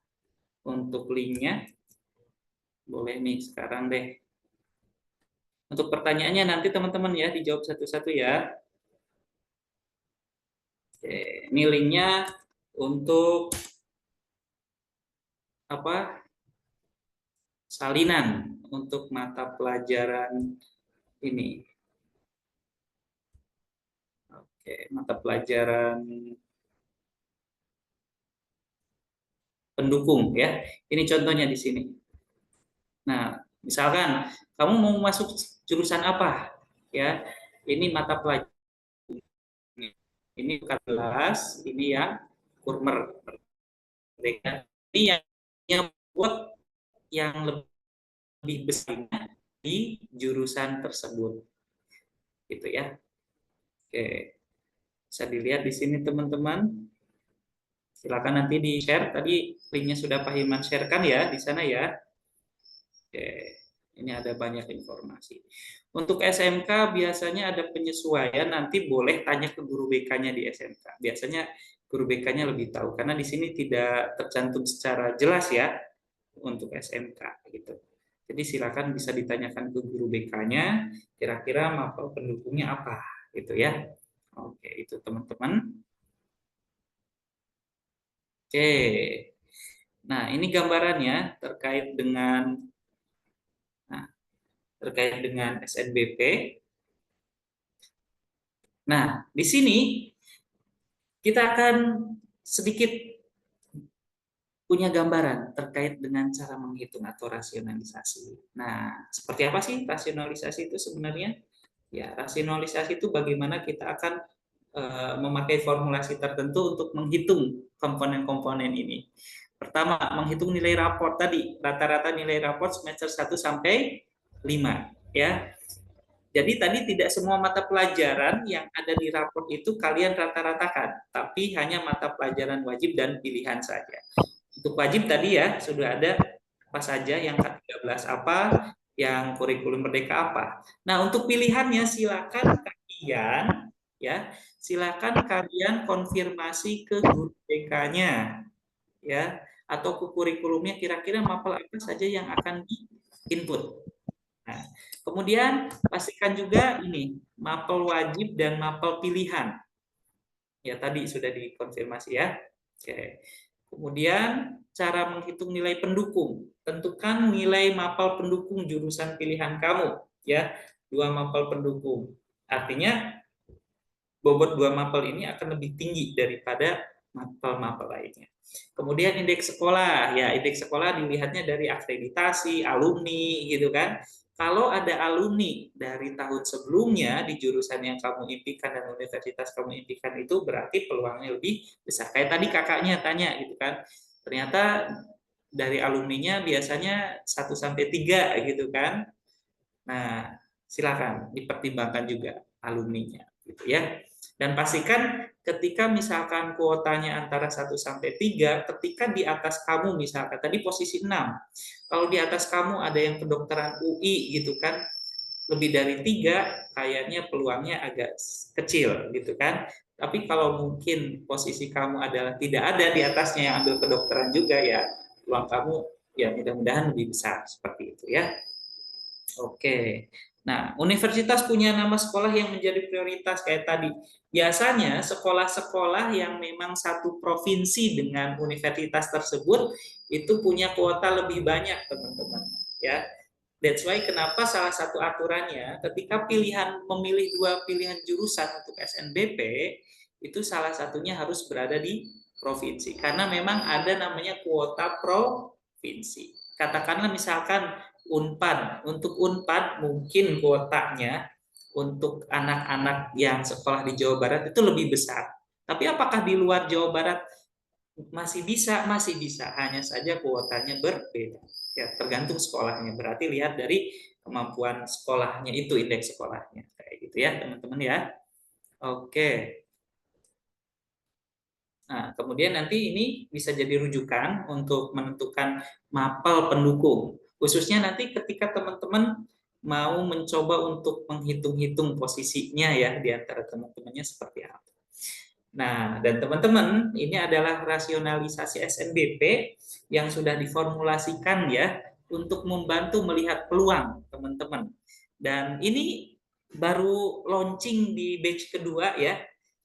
untuk linknya boleh nih sekarang deh. Untuk pertanyaannya nanti teman-teman ya dijawab satu-satu ya. Oke, ini linknya untuk salinan untuk mata pelajaran ini. Oke, mata pelajaran pendukung ya. Ini contohnya di sini. Nah, misalkan kamu mau masuk jurusan apa? Ya, ini mata pelajaran. Ini kelas, ini yang kurmer. Ini yang buat yang lebih besar di jurusan tersebut. Gitu ya. Oke. Bisa dilihat di sini teman-teman. Silakan nanti di-share. Tadi linknya sudah Pak Iman sharekan ya di sana ya. Oke, ini ada banyak informasi. Untuk SMK biasanya ada penyesuaian, nanti boleh tanya ke guru BK-nya di SMK. Biasanya guru BK-nya lebih tahu, karena di sini tidak tercantum secara jelas ya untuk SMK gitu. Jadi silakan bisa ditanyakan ke guru BK-nya, kira-kira mapel pendukungnya apa gitu ya. Oke, itu teman-teman. Oke. Nah, ini gambarannya terkait dengan SNBP. Nah, di sini kita akan sedikit punya gambaran terkait dengan cara menghitung atau rasionalisasi. Nah, seperti apa sih rasionalisasi itu sebenarnya? Ya, rasionalisasi itu bagaimana kita akan memakai formulasi tertentu untuk menghitung komponen-komponen ini. Pertama, menghitung nilai raport tadi, rata-rata nilai raport semester 1 sampai 5 ya. Jadi tadi tidak semua mata pelajaran yang ada di raport itu kalian rata-ratakan, tapi hanya mata pelajaran wajib dan pilihan saja. Untuk wajib tadi ya sudah ada apa saja, yang ke-13 apa, yang kurikulum merdeka apa. Nah, untuk pilihannya silakan kalian konfirmasi ke guru BK-nya ya, atau ke kurikulumnya kira-kira mapel apa saja yang akan di-input. Nah, kemudian pastikan juga ini mapel wajib dan mapel pilihan. Ya, tadi sudah dikonfirmasi ya. Oke. Kemudian cara menghitung nilai pendukung. Tentukan nilai mapel pendukung jurusan pilihan kamu ya. 2 mapel pendukung. Artinya bobot 2 mapel ini akan lebih tinggi daripada mapel-mapel lainnya. Kemudian indeks sekolah, ya indeks sekolah dilihatnya dari akreditasi, alumni gitu kan. Kalau ada alumni dari tahun sebelumnya di jurusan yang kamu impikan dan universitas kamu impikan, itu berarti peluangnya lebih besar. Kayak tadi kakaknya tanya gitu kan, ternyata dari alumninya biasanya 1 sampai 3 gitu kan. Nah, silakan dipertimbangkan juga alumninya gitu ya. Dan pastikan ketika misalkan kuotanya antara 1 sampai 3, ketika di atas kamu misalkan tadi posisi 6. Kalau di atas kamu ada yang kedokteran UI gitu kan, lebih dari 3, kayaknya peluangnya agak kecil gitu kan. Tapi kalau mungkin posisi kamu adalah tidak ada di atasnya yang ambil kedokteran juga, ya peluang kamu ya mudah-mudahan lebih besar seperti itu ya. Oke. Nah, universitas punya nama sekolah yang menjadi prioritas kayak tadi. Biasanya sekolah-sekolah yang memang satu provinsi dengan universitas tersebut itu punya kuota lebih banyak, teman-teman. Ya, that's why kenapa salah satu aturannya ketika memilih 2 pilihan jurusan untuk SNBP itu salah satunya harus berada di provinsi. Karena memang ada namanya kuota provinsi. Katakanlah misalkan Unpad. Untuk Unpad mungkin kuotanya untuk anak-anak yang sekolah di Jawa Barat itu lebih besar. Tapi apakah di luar Jawa Barat masih bisa? Masih bisa. Hanya saja kuotanya berbeda. Ya, tergantung sekolahnya. Berarti lihat dari kemampuan sekolahnya itu, indeks sekolahnya. Kayak gitu ya, teman-teman ya. Oke. Nah, kemudian nanti ini bisa jadi rujukan untuk menentukan mapel pendukung. Khususnya nanti ketika teman-teman mau mencoba untuk menghitung-hitung posisinya ya di antara teman-temannya seperti apa. Nah, dan teman-teman, ini adalah rasionalisasi SNBP yang sudah diformulasikan ya untuk membantu melihat peluang teman-teman. Dan ini baru launching di batch kedua ya.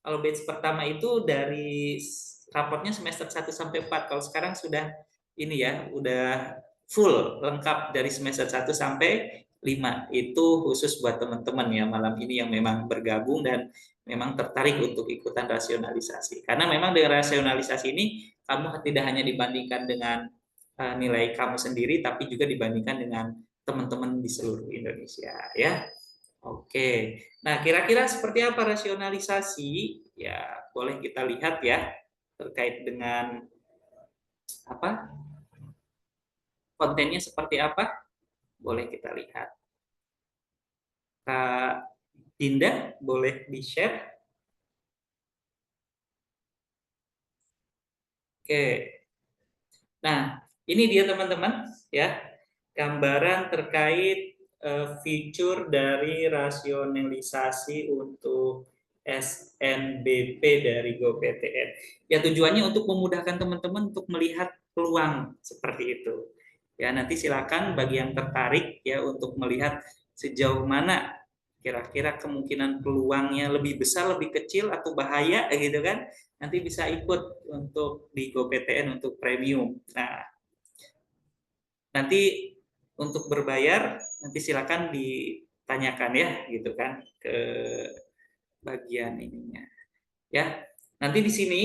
Kalau batch pertama itu dari raportnya semester 1 sampai 4. Kalau sekarang sudah ini ya, udah full lengkap dari semester 1 sampai 5. Itu khusus buat teman-teman ya malam ini yang memang bergabung dan memang tertarik untuk ikutan rasionalisasi. Karena memang dengan rasionalisasi ini kamu tidak hanya dibandingkan dengan nilai kamu sendiri, tapi juga dibandingkan dengan teman-teman di seluruh Indonesia ya. Oke, nah kira-kira seperti apa rasionalisasi? Ya boleh kita lihat ya terkait dengan apa kontennya seperti apa, boleh kita lihat. Kak Dinda boleh di-share. Oke, nah ini dia teman-teman ya gambaran terkait fitur dari rasionalisasi untuk SNBP dari GoPTN. Ya tujuannya untuk memudahkan teman-teman untuk melihat peluang seperti itu. Ya nanti silakan bagi yang tertarik ya untuk melihat sejauh mana kira-kira kemungkinan peluangnya lebih besar, lebih kecil atau bahaya gitu kan. Nanti bisa ikut untuk di GoPTN untuk premium. Nah, nanti untuk berbayar nanti silakan ditanyakan ya gitu kan ke bagian ininya ya. Nanti di sini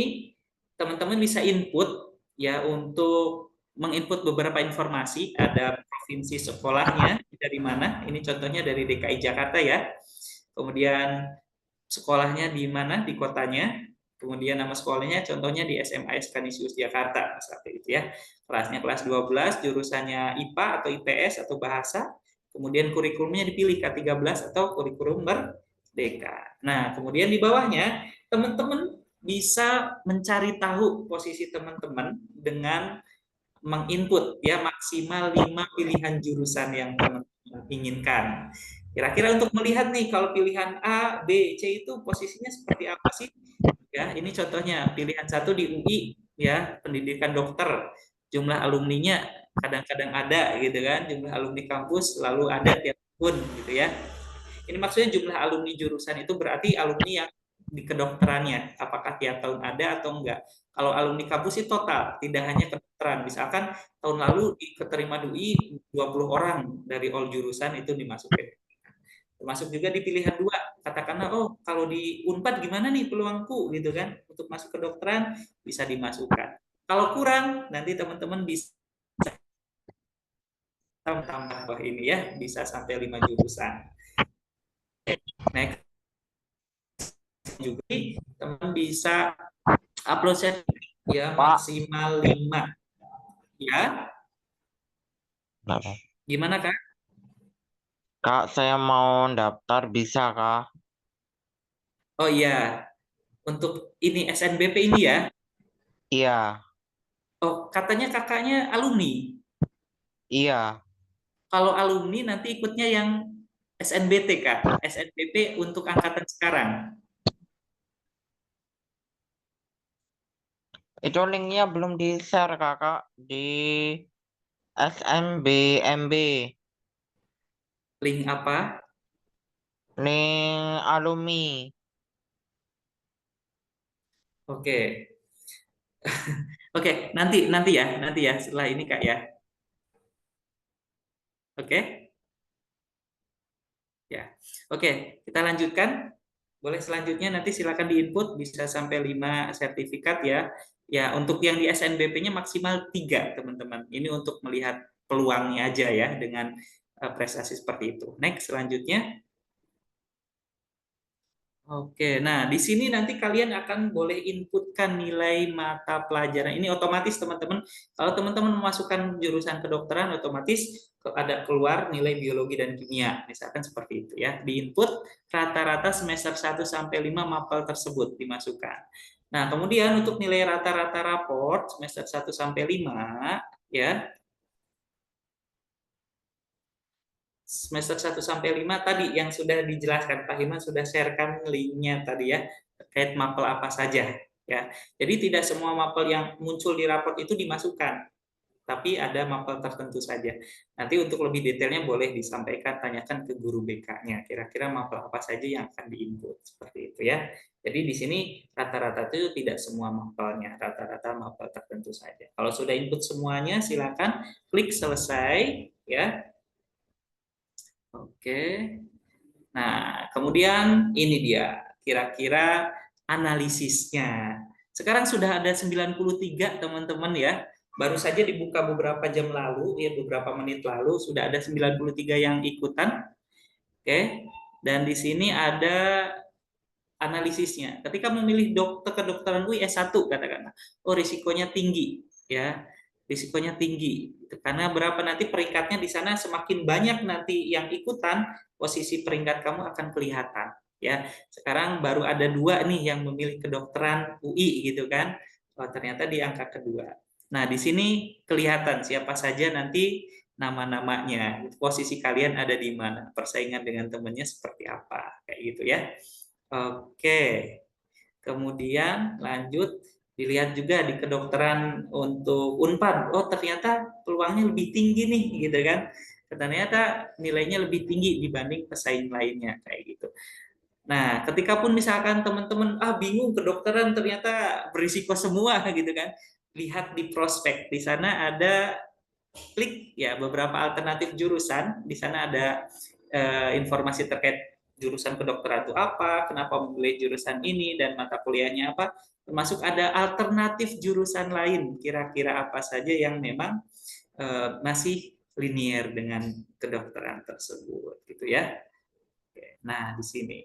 teman-teman bisa input ya untuk menginput beberapa informasi. Ada provinsi sekolahnya dari mana, ini contohnya dari DKI Jakarta ya, kemudian sekolahnya di mana di kotanya, kemudian nama sekolahnya contohnya di SMA Kanisius Jakarta seperti itu ya. Kelasnya kelas 12, jurusannya IPA atau IPS atau bahasa, kemudian kurikulumnya dipilih K13 atau kurikulum merdeka. Nah, kemudian di bawahnya teman-teman bisa mencari tahu posisi teman-teman dengan menginput ya maksimal 5 pilihan jurusan yang teman-teman inginkan. Kira-kira untuk melihat nih kalau pilihan A, B, C itu posisinya seperti apa sih? Ya, ini contohnya pilihan 1 di UI ya, pendidikan dokter. Jumlah alumninya kadang-kadang ada gitu kan, jumlah alumni kampus selalu ada tiap tahun gitu ya. Ini maksudnya jumlah alumni jurusan itu berarti alumni yang di kedokterannya, apakah tiap tahun ada atau enggak. Kalau alumni kampus itu total, tidak hanya kedokteran. Misalkan tahun lalu keterima di UI 20 orang dari all jurusan itu dimasukin. Termasuk juga di pilihan 2, katakanlah oh kalau di Unpad gimana nih peluangku gitu kan untuk masuk kedokteran, bisa dimasukkan. Kalau kurang nanti teman-teman bisa tambah ini ya, bisa sampai 5 jurusan. Next juga teman bisa upload sertifikat ya maksimal 5 ya. Gimana Kak? Kak, saya mau daftar bisa Kak? Oh iya, untuk ini SNBP ini ya? Iya. Oh katanya kakaknya alumni? Iya. Kalau alumni nanti ikutnya yang SNBT Kak, SNBP untuk angkatan sekarang. Itu linknya belum di-share Kakak di SNBMB. Link apa? Link alumni. Oke. Oke, nanti ya setelah ini Kak ya. Oke. Ya. Oke, kita lanjutkan. Boleh selanjutnya nanti silakan diinput, bisa sampai 5 sertifikat ya. Ya, untuk yang di SNBP-nya maksimal 3, teman-teman. Ini untuk melihat peluangnya aja ya dengan prestasi seperti itu. Next, selanjutnya. Oke, nah di sini nanti kalian akan boleh inputkan nilai mata pelajaran. Ini otomatis teman-teman, kalau teman-teman memasukkan jurusan kedokteran, otomatis ada keluar nilai biologi dan kimia, misalkan seperti itu ya. Di input rata-rata semester 1 sampai 5 mapel tersebut dimasukkan. Nah, kemudian untuk nilai rata-rata raport semester 1 sampai 5 ya, semester 1 sampai 5 tadi yang sudah dijelaskan, Pak Hima sudah sharekan linknya tadi ya, terkait mapel apa saja ya. Jadi tidak semua mapel yang muncul di raport itu dimasukkan, tapi ada mapel tertentu saja. Nanti untuk lebih detailnya boleh disampaikan, tanyakan ke guru BK-nya, kira-kira mapel apa saja yang akan diinput, seperti itu ya. Jadi di sini rata-rata itu tidak semua mapelnya, rata-rata mapel tertentu saja. Kalau sudah input semuanya, silakan klik selesai ya. Oke. Nah, kemudian ini dia kira-kira analisisnya. Sekarang sudah ada 93 teman-teman ya. Baru saja dibuka beberapa jam lalu, ya beberapa menit lalu sudah ada 93 yang ikutan. Oke. Dan di sini ada analisisnya. Ketika memilih kedokteran UI S1 katakanlah, oh risikonya tinggi ya. Risikonya tinggi karena berapa nanti peringkatnya di sana, semakin banyak nanti yang ikutan, posisi peringkat kamu akan kelihatan ya. Sekarang baru ada 2 nih yang memilih kedokteran UI gitu kan. Oh, ternyata di angka kedua. Nah, di sini kelihatan siapa saja nanti nama-namanya, posisi kalian ada di mana, persaingan dengan temannya seperti apa, kayak gitu ya. Oke. Kemudian lanjut dilihat juga di kedokteran untuk Unpad. Oh, ternyata peluangnya lebih tinggi nih gitu kan. Ternyata nilainya lebih tinggi dibanding pesaing lainnya kayak gitu. Nah, ketika pun misalkan teman-teman bingung kedokteran ternyata berisiko semua gitu kan. Lihat di prospek, di sana ada klik ya beberapa alternatif jurusan, di sana ada informasi terkait jurusan kedokteran itu apa, kenapa memilih jurusan ini, dan mata kuliahnya apa, termasuk ada alternatif jurusan lain, kira-kira apa saja yang memang masih linier dengan kedokteran tersebut, gitu ya. Oke, nah, di sini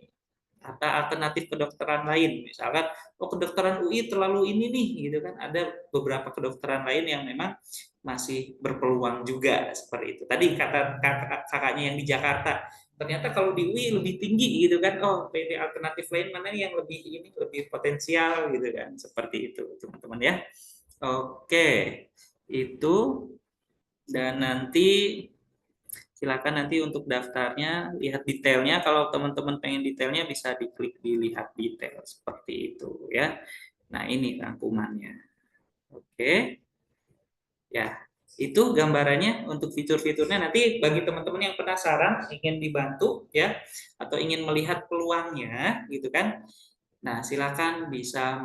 ada alternatif kedokteran lain, misalkan kedokteran UI terlalu ini nih, gitu kan, ada beberapa kedokteran lain yang memang masih berpeluang juga seperti itu. Tadi kata kakaknya yang di Jakarta, ternyata kalau di UI lebih tinggi gitu kan, oh PT alternatif lain mana yang lebih ini, lebih potensial gitu kan, seperti itu teman-teman ya. Oke, itu. Dan nanti silakan nanti untuk daftarnya lihat detailnya, kalau teman-teman pengen detailnya bisa diklik dilihat detail seperti itu ya. Nah, ini rangkumannya. Oke. Ya, itu gambarannya untuk fitur-fiturnya. Nanti bagi teman-teman yang penasaran, ingin dibantu ya, atau ingin melihat peluangnya gitu kan. Nah, silakan bisa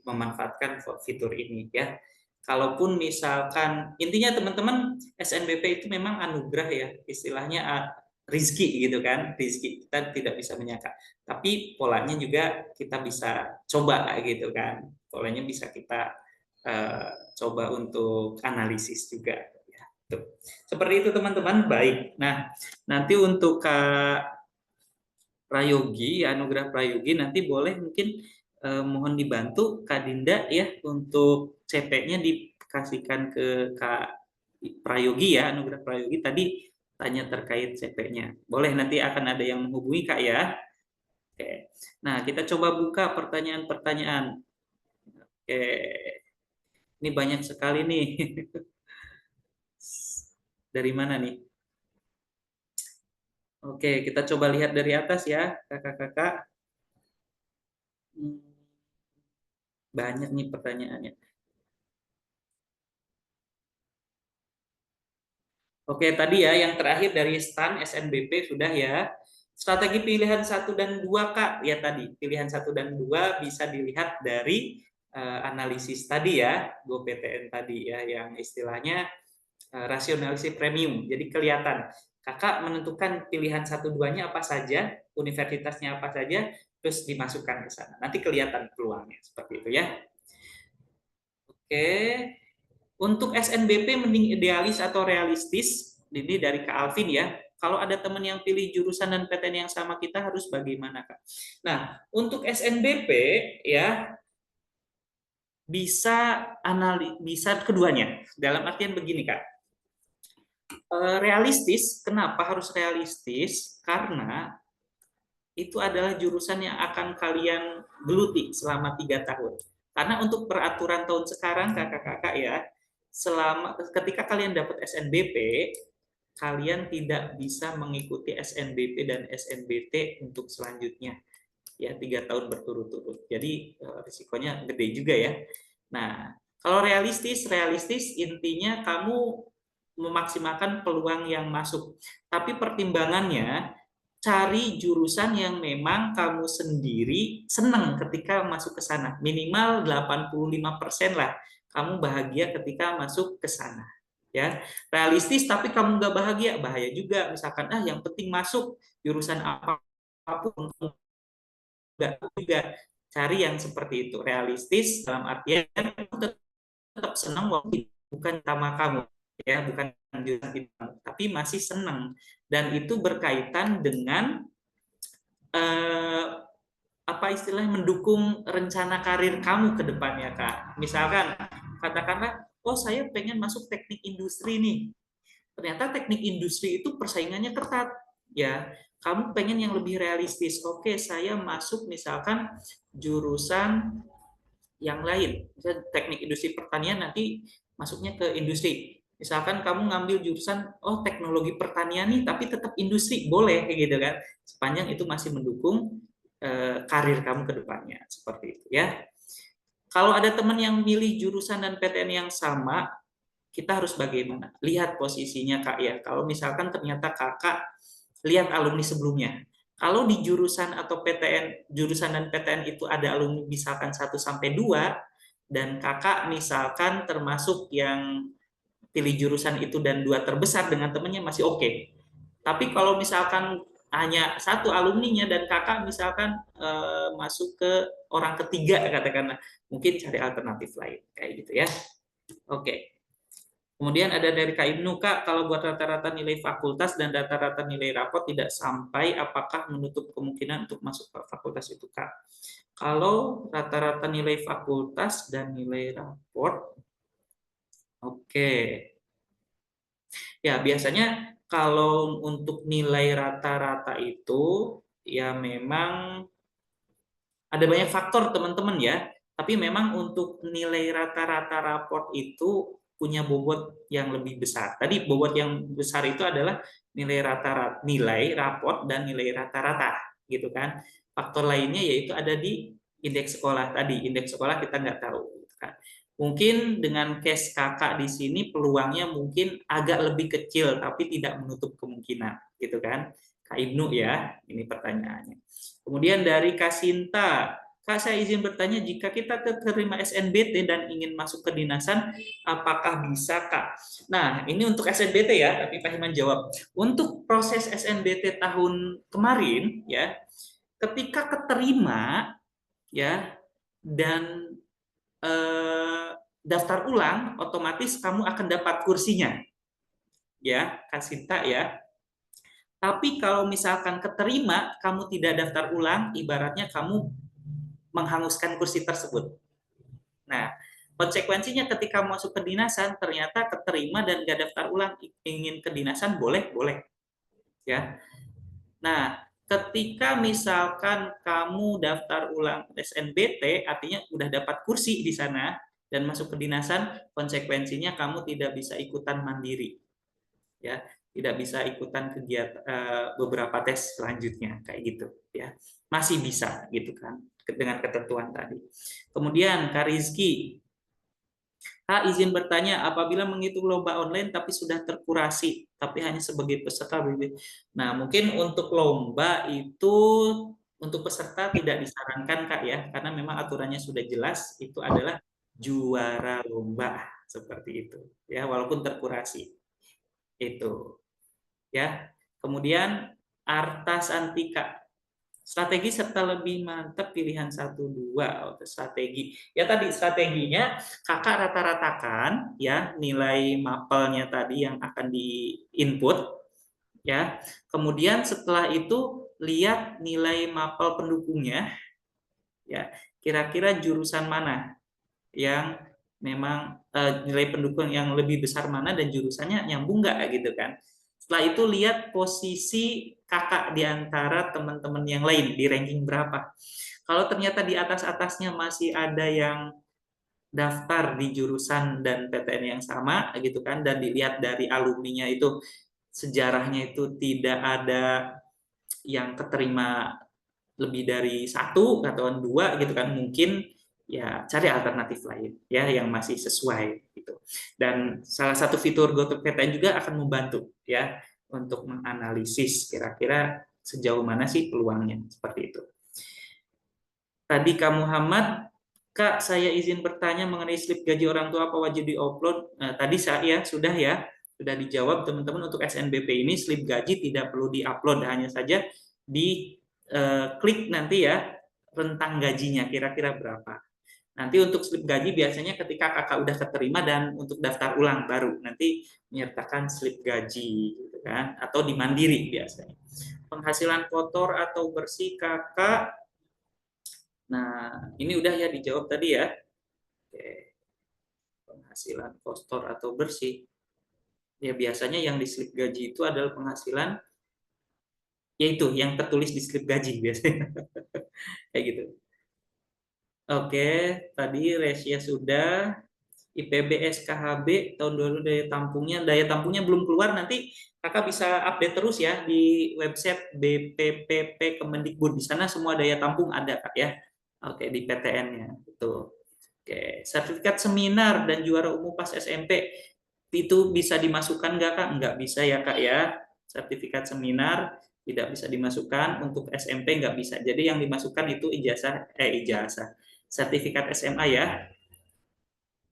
memanfaatkan fitur ini ya. Kalaupun misalkan intinya teman-teman SNBP itu memang anugerah ya, istilahnya rizki gitu kan, rizki kita tidak bisa menyangka. Tapi polanya juga kita bisa coba gitu kan, polanya bisa kita coba untuk analisis juga. Ya. Seperti itu teman-teman, baik. Nah, nanti untuk Kak Prayogi, Anugerah Prayogi, nanti boleh mungkin mohon dibantu Kak Dinda ya untuk CP-nya dikasihkan ke Kak Prayogi ya, Anugerah Prayogi tadi tanya terkait CP-nya. Boleh, nanti akan ada yang menghubungi Kak ya. Oke. Nah, kita coba buka pertanyaan-pertanyaan. Oke. Ini banyak sekali nih. Dari mana nih? Oke, kita coba lihat dari atas ya, kakak-kakak. Banyak nih pertanyaannya. Oke, tadi ya yang terakhir dari STAN SNBP sudah ya. Strategi pilihan 1 dan 2 Kak, ya tadi. Pilihan 1 dan 2 bisa dilihat dari analisis tadi ya, GoPTN tadi ya, yang istilahnya rasionalisasi premium. Jadi kelihatan Kakak menentukan pilihan 1-2-nya apa saja, universitasnya apa saja, terus dimasukkan ke sana. Nanti kelihatan peluangnya seperti itu ya. Oke. Untuk SNBP mending idealis atau realistis? Ini dari Kak Alvin ya. Kalau ada teman yang pilih jurusan dan PTN yang sama, kita harus bagaimana, Kak? Nah, untuk SNBP ya bisa keduanya. Dalam artian begini, Kak. Realistis, kenapa harus realistis? Karena itu adalah jurusan yang akan kalian geluti selama 3 tahun. Karena untuk peraturan tahun sekarang, kakak-kakak ya, ketika kalian dapat SNBP, kalian tidak bisa mengikuti SNBP dan SNBT untuk selanjutnya ya 3 tahun berturut-turut. Jadi risikonya gede juga ya. Nah, kalau realistis intinya kamu memaksimalkan peluang yang masuk. Tapi pertimbangannya cari jurusan yang memang kamu sendiri senang ketika masuk ke sana. Minimal 85% lah kamu bahagia ketika masuk ke sana. Ya, realistis tapi kamu nggak bahagia, bahaya juga. Misalkan yang penting masuk jurusan apapun, nggak juga. Cari yang seperti itu, realistis dalam artian tetap senang walaupun bukan sama kamu, ya, bukan jurusan kamu, tapi masih senang, dan itu berkaitan dengan apa istilahnya, mendukung rencana karir kamu ke depannya, Kak. Misalkan katakanlah, oh saya pengen masuk teknik industri nih. Ternyata teknik industri itu persaingannya ketat, ya. Kamu pengen yang lebih realistis. Oke, saya masuk misalkan jurusan yang lain. Misalnya teknik industri pertanian, nanti masuknya ke industri. Misalkan kamu ngambil jurusan teknologi pertanian nih, tapi tetap industri, boleh kayak gitu kan. Sepanjang itu masih mendukung karir kamu ke depannya, seperti itu ya. Kalau ada teman yang milih jurusan dan PTN yang sama, kita harus bagaimana? Lihat posisinya, Kak ya. Kalau misalkan ternyata Kakak lihat alumni sebelumnya. Kalau di jurusan atau PTN, jurusan dan PTN itu ada alumni misalkan 1 sampai 2 dan Kakak misalkan termasuk yang pilih jurusan itu dan 2 terbesar dengan temannya, masih oke. Tapi kalau misalkan hanya 1 alumninya dan Kakak misalkan masuk ke orang ketiga katakanlah, mungkin cari alternatif lain kayak gitu ya. Oke. Kemudian ada dari Kak Ibnu, Kak, kalau buat rata-rata nilai fakultas dan rata-rata nilai rapot tidak sampai, apakah menutup kemungkinan untuk masuk ke fakultas itu, Kak? Kalau rata-rata nilai fakultas dan nilai raport, oke. Ya, biasanya kalau untuk nilai rata-rata itu, ya memang ada banyak faktor, teman-teman ya. Tapi memang untuk nilai rata-rata raport itu punya bobot yang lebih besar. Tadi bobot yang besar itu adalah nilai rata-rata, nilai raport dan nilai rata-rata, gitu kan. Faktor lainnya yaitu ada di indeks sekolah tadi. Indeks sekolah kita nggak tahu, gitu kan. Mungkin dengan case Kakak di sini peluangnya mungkin agak lebih kecil, tapi tidak menutup kemungkinan, gitu kan. Kak Ibnu ya, ini pertanyaannya. Kemudian dari Kak Sinta, Kak, saya izin bertanya, jika kita terima SNBT dan ingin masuk kedinasan, apakah bisa, Kak? Nah, ini untuk SNBT ya, tapi Pak Himan jawab. Untuk proses SNBT tahun kemarin, ya, ketika keterima, ya, dan daftar ulang, otomatis kamu akan dapat kursinya, ya, Kak Sinta ya. Tapi kalau misalkan keterima, kamu tidak daftar ulang, ibaratnya kamu menghanguskan kursi tersebut. Nah, konsekuensinya ketika masuk kedinasan ternyata keterima dan nggak daftar ulang, ingin kedinasan boleh, ya. Nah, ketika misalkan kamu daftar ulang SNBT, artinya udah dapat kursi di sana dan masuk kedinasan, konsekuensinya kamu tidak bisa ikutan mandiri, ya, tidak bisa ikutan kegiatan beberapa tes selanjutnya kayak gitu, ya. Masih bisa gitu kan dengan ketentuan tadi. Kemudian Kak Rizky, Kak izin bertanya, apabila menghitung lomba online tapi sudah terkurasi, tapi hanya sebagai peserta. Nah, mungkin untuk lomba itu untuk peserta tidak disarankan, Kak ya, karena memang aturannya sudah jelas, itu adalah juara lomba seperti itu, ya, walaupun terkurasi. Itu. Ya. Kemudian Arta Santika, Strategi serta lebih mantap pilihan 1, 2 strategi. Ya tadi strateginya kakak rata-ratakan ya nilai mapelnya tadi yang akan di-input ya. Kemudian setelah itu lihat nilai mapel pendukungnya ya. Kira-kira jurusan mana yang memang nilai pendukung yang lebih besar mana dan jurusannya nyambung nggak gitu kan. Setelah itu lihat posisi kakak di antara teman-teman yang lain di ranking berapa. Kalau ternyata di atas-atasnya masih ada yang daftar di jurusan dan PTN yang sama gitu kan, dan dilihat dari alumninya itu sejarahnya itu tidak ada yang keterima lebih dari 1 atau 2 gitu kan, mungkin ya cari alternatif lain ya yang masih sesuai gitu. Dan salah satu fitur GoToPTN juga akan membantu ya untuk menganalisis kira-kira sejauh mana sih peluangnya, seperti itu. Tadi Kak Muhammad, Kak saya izin bertanya mengenai slip gaji orang tua apa wajib diupload? Nah, tadi saya sudah dijawab teman-teman. Untuk SNBP ini slip gaji tidak perlu diupload, hanya saja di klik nanti ya rentang gajinya kira-kira berapa. Nanti untuk slip gaji biasanya ketika kakak udah keterima dan untuk daftar ulang baru nanti menyertakan slip gaji gitu kan, atau di Mandiri biasanya. Penghasilan kotor atau bersih kakak, nah ini udah ya dijawab tadi ya. Oke. Penghasilan kotor atau bersih ya biasanya yang di slip gaji itu adalah penghasilan yaitu yang tertulis di slip gaji biasanya. Kayak gitu. Oke, tadi Resia sudah. IPB SKHB tahun 2000 daya tampungnya belum keluar, nanti kakak bisa update terus ya di website BPPP Kemendikbud, di sana semua daya tampung ada kak ya. Oke, di PTN-nya itu. Oke, sertifikat seminar dan juara umum pas SMP itu bisa dimasukkan nggak kak? Nggak bisa ya kak ya. Sertifikat seminar tidak bisa dimasukkan, untuk SMP nggak bisa. Jadi yang dimasukkan itu ijazah sertifikat SMA ya.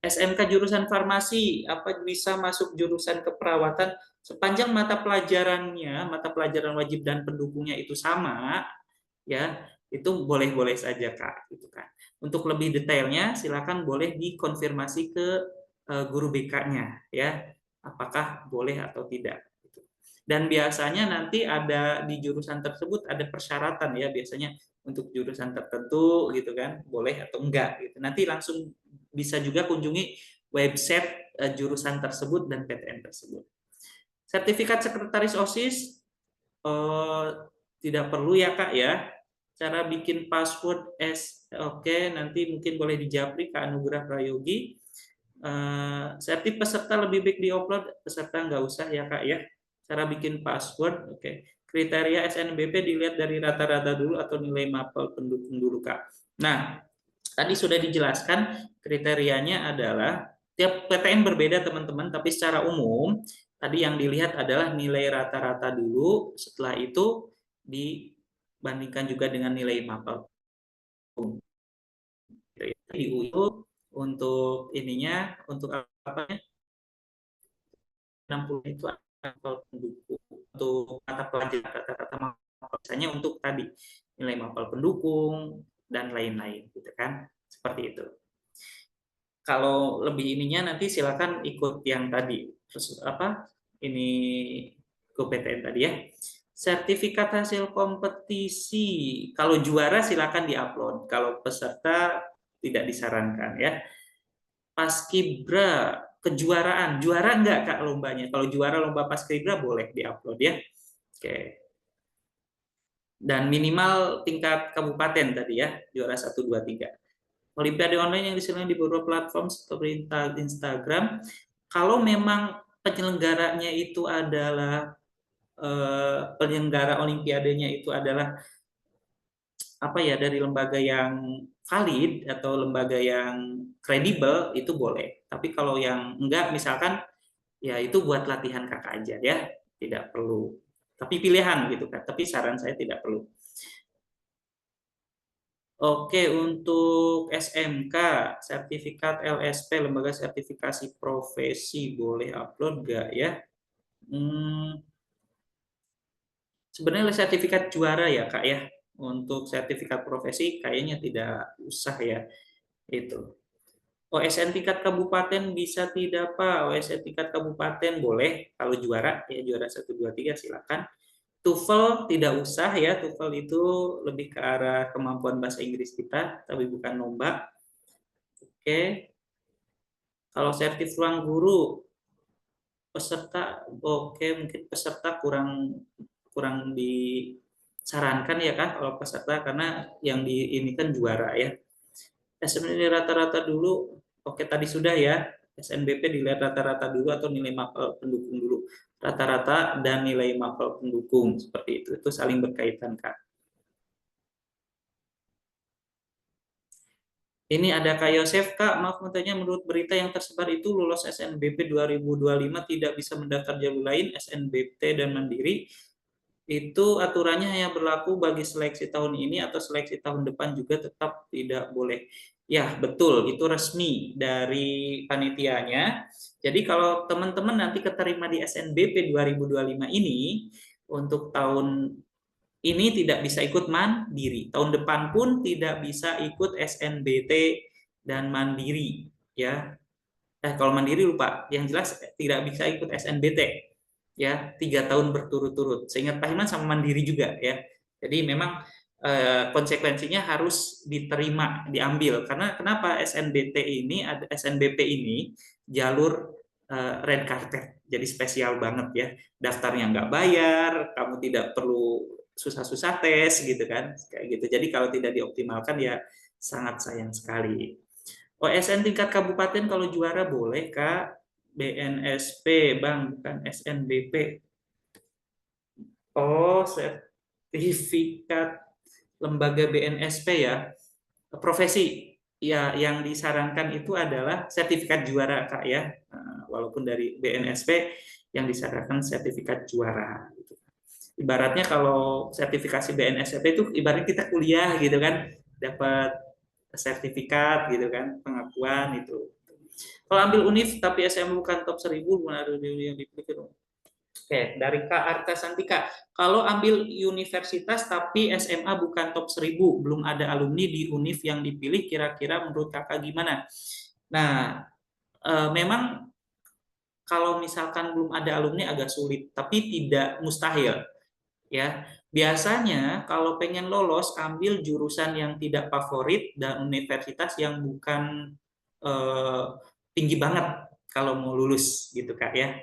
SMK jurusan farmasi, apa bisa masuk jurusan keperawatan sepanjang mata pelajaran wajib dan pendukungnya itu sama, ya itu boleh-boleh saja kak, gitu kan. Untuk lebih detailnya silakan boleh dikonfirmasi ke guru BK-nya, ya apakah boleh atau tidak. Dan biasanya nanti ada di jurusan tersebut ada persyaratan ya, biasanya untuk jurusan tertentu gitu kan, boleh atau enggak gitu. Nanti langsung bisa juga kunjungi website jurusan tersebut dan PTN tersebut. Sertifikat sekretaris OSIS tidak perlu ya kak ya. Cara bikin password oke, nanti mungkin boleh dijapri Kak Anugrah Prayogi. Sertif peserta lebih baik diupload, peserta nggak usah ya kak ya. Cara bikin password, oke. Kriteria SNBP dilihat dari rata-rata dulu atau nilai mapel pendukung dulu kak. Nah, tadi sudah dijelaskan kriterianya adalah tiap PTN berbeda teman-teman, tapi secara umum tadi yang dilihat adalah nilai rata-rata dulu, setelah itu dibandingkan juga dengan nilai mapel. Di UU untuk ininya, untuk apa? 60 itu mapel pendukung, untuk mata pelajaran rata-rata misalnya untuk tadi nilai mapel pendukung dan lain-lain gitu kan, seperti itu. Kalau lebih ininya nanti silakan ikut yang tadi terus apa ini GoPTN tadi ya. Sertifikat hasil kompetisi kalau juara silakan diupload, kalau peserta tidak disarankan ya. Paskibra kejuaraan, juara enggak kak lombanya? Kalau juara lomba paskibra boleh diupload ya. Oke. Dan minimal tingkat kabupaten tadi ya, juara 1, 2, 3. Olimpiade online yang diselenggarakan di beberapa platform seperti Instagram. Kalau memang penyelenggaranya itu adalah penyelenggara olimpiadenya itu adalah apa ya, dari lembaga yang valid atau lembaga yang kredibel, itu boleh. Tapi kalau yang enggak, misalkan ya itu buat latihan kakak aja ya, tidak perlu. Tapi pilihan gitu kan. Tapi saran saya tidak perlu. Oke, untuk SMK, sertifikat LSP, Lembaga Sertifikasi Profesi, boleh upload nggak ya? Sebenarnya sertifikat juara ya, Kak ya. Untuk sertifikat profesi kayaknya tidak usah ya itu. OSN tingkat kabupaten bisa tidak Pak? OSN tingkat kabupaten boleh kalau juara ya, juara 1 2 3 silakan. TOEFL tidak usah ya, TOEFL itu lebih ke arah kemampuan bahasa Inggris kita, tapi bukan lomba. Oke. Kalau sertif ruang guru peserta, oke, mungkin peserta kurang disarankan ya kan kalau peserta, karena yang di ini kan juara ya. SNBP rata-rata dulu, oke tadi sudah ya, SNBP dilihat rata-rata dulu atau nilai mapel pendukung dulu, rata-rata dan nilai mapel pendukung, seperti itu saling berkaitan Kak. Ini ada Kak Yosef, Kak, maaf bertanya, menurut berita yang tersebar itu lolos SNBP 2025 tidak bisa mendaftar jalur lain, SNBT dan Mandiri, itu aturannya hanya berlaku bagi seleksi tahun ini atau seleksi tahun depan juga tetap tidak boleh. Ya, betul, itu resmi dari panitianya. Jadi kalau teman-teman nanti keterima di SNBP 2025 ini, untuk tahun ini tidak bisa ikut mandiri. Tahun depan pun tidak bisa ikut SNBT dan mandiri, ya. Kalau mandiri lupa, yang jelas tidak bisa ikut SNBT, ya, 3 tahun berturut-turut. Seingat Pak Hilman sama mandiri juga, ya. Jadi memang konsekuensinya harus diterima, diambil. Karena kenapa SNBT ini, SNBP ini jalur red carpet, jadi spesial banget ya. Daftarnya nggak bayar, kamu tidak perlu susah-susah tes gitu kan, kayak gitu. Jadi kalau tidak dioptimalkan ya sangat sayang sekali. OSN tingkat kabupaten kalau juara boleh Kak, BNSP Bang, bukan SNBP. Oh, sertifikat lembaga BNSP ya, profesi ya, yang disarankan itu adalah sertifikat juara Kak ya, walaupun dari BNSP yang disarankan sertifikat juara. Ibaratnya kalau sertifikasi BNSP itu ibaratnya kita kuliah gitu kan, dapat sertifikat gitu kan, pengakuan itu. Kalau ambil univ tapi SMA bukan top 1000, mana ada yang dipikir. Oke, dari Kak Arta Santika, kalau ambil universitas tapi SMA bukan top 1000, belum ada alumni di univ yang dipilih, kira-kira menurut Kakak gimana? Nah, memang kalau misalkan belum ada alumni agak sulit, tapi tidak mustahil. Ya, biasanya kalau pengen lolos ambil jurusan yang tidak favorit dan universitas yang bukan tinggi banget kalau mau lulus gitu Kak ya.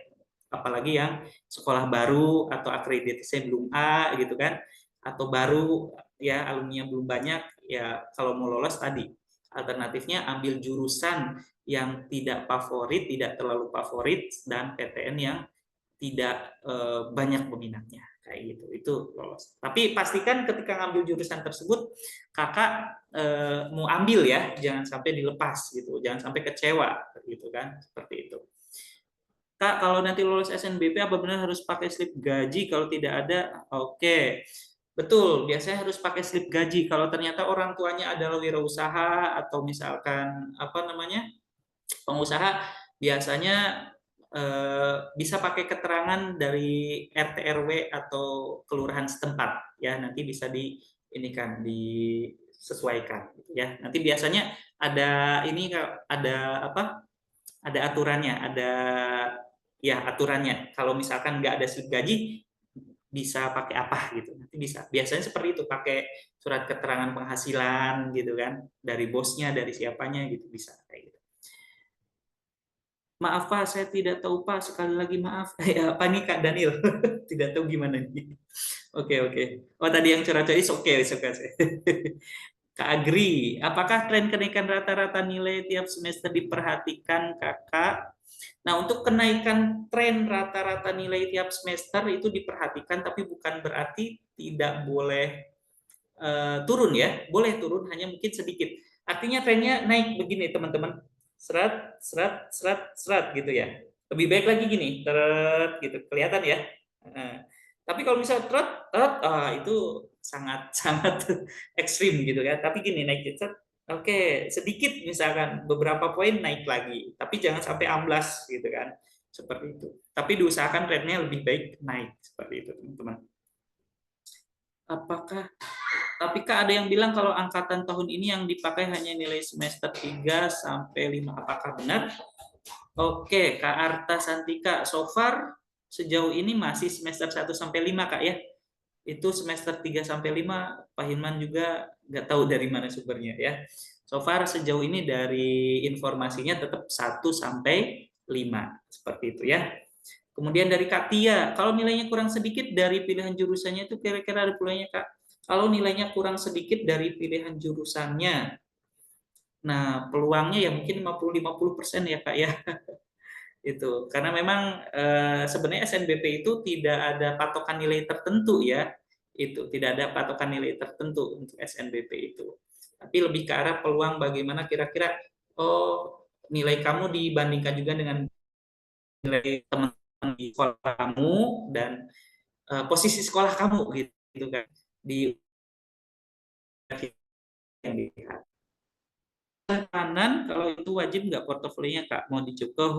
Apalagi yang sekolah baru atau akreditasinya belum A gitu kan, atau baru ya alumni belum banyak ya. Kalau mau lolos tadi alternatifnya ambil jurusan yang tidak favorit, tidak terlalu favorit, dan PTN yang tidak banyak peminatnya kayak gitu, itu lolos. Tapi pastikan ketika ngambil jurusan tersebut Kakak mau ambil ya, jangan sampai dilepas gitu, jangan sampai kecewa gitu kan, seperti itu. Kak, kalau nanti lulus SNBP apa benar harus pakai slip gaji? Kalau tidak ada, oke. Betul, biasanya harus pakai slip gaji. Kalau ternyata orang tuanya adalah wirausaha atau misalkan apa namanya, pengusaha, biasanya bisa pakai keterangan dari RT RW atau kelurahan setempat ya, nanti bisa di ini kan disesuaikan ya. Nanti biasanya ada ini, ada apa? Ada aturannya, ada ya aturannya. Kalau misalkan nggak ada slip gaji bisa pakai apa gitu, nanti bisa. Biasanya seperti itu, pakai surat keterangan penghasilan gitu kan, dari bosnya, dari siapanya gitu, bisa kayak gitu. Maaf Pak, saya tidak tahu Pak, sekali lagi maaf. Apa nih Kak Daniel? Tidak tahu gimana nih. Oke. Oh tadi yang curhat-curhat, oke. Kak Agri, apakah tren kenaikan rata-rata nilai tiap semester diperhatikan Kakak? Nah, untuk kenaikan tren rata-rata nilai tiap semester itu diperhatikan, tapi bukan berarti tidak boleh turun ya. Boleh turun, hanya mungkin sedikit. Artinya trennya naik begini teman-teman. Serat gitu ya. Lebih baik lagi gini, gitu, kelihatan ya. Tapi kalau misalnya itu sangat ekstrim gitu ya. Tapi gini, naik oke, sedikit misalkan beberapa poin naik lagi, tapi jangan sampai amblas gitu kan, seperti itu. Tapi diusahakan trennya lebih baik naik, seperti itu teman-teman. Apakah Tapi Kak ada yang bilang kalau angkatan tahun ini yang dipakai hanya nilai semester 3 sampai 5. Apakah benar? Oke, Kak Arta Santika, so far sejauh ini masih semester 1 sampai 5 Kak ya. Itu semester 3 sampai 5 Pak Hilman juga nggak tahu dari mana sumbernya ya. So far sejauh ini dari informasinya tetap 1 sampai 5 seperti itu ya. Kemudian dari Kak Tia, kalau nilainya kurang sedikit dari pilihan jurusannya itu kira-kira ada pulangnya Kak. Kalau nilainya kurang sedikit dari pilihan jurusannya, nah peluangnya ya mungkin 50-50% ya Kak ya. Itu karena memang sebenarnya SNBP itu tidak ada patokan nilai tertentu ya. Itu tidak ada patokan nilai tertentu untuk SNBP itu. Tapi lebih ke arah peluang bagaimana kira-kira nilai kamu dibandingkan juga dengan nilai teman-teman di sekolah kamu dan posisi sekolah kamu gitu kan di yang dilihat. Kehutanan kalau itu wajib nggak portofolionya Kak? Mau dicoba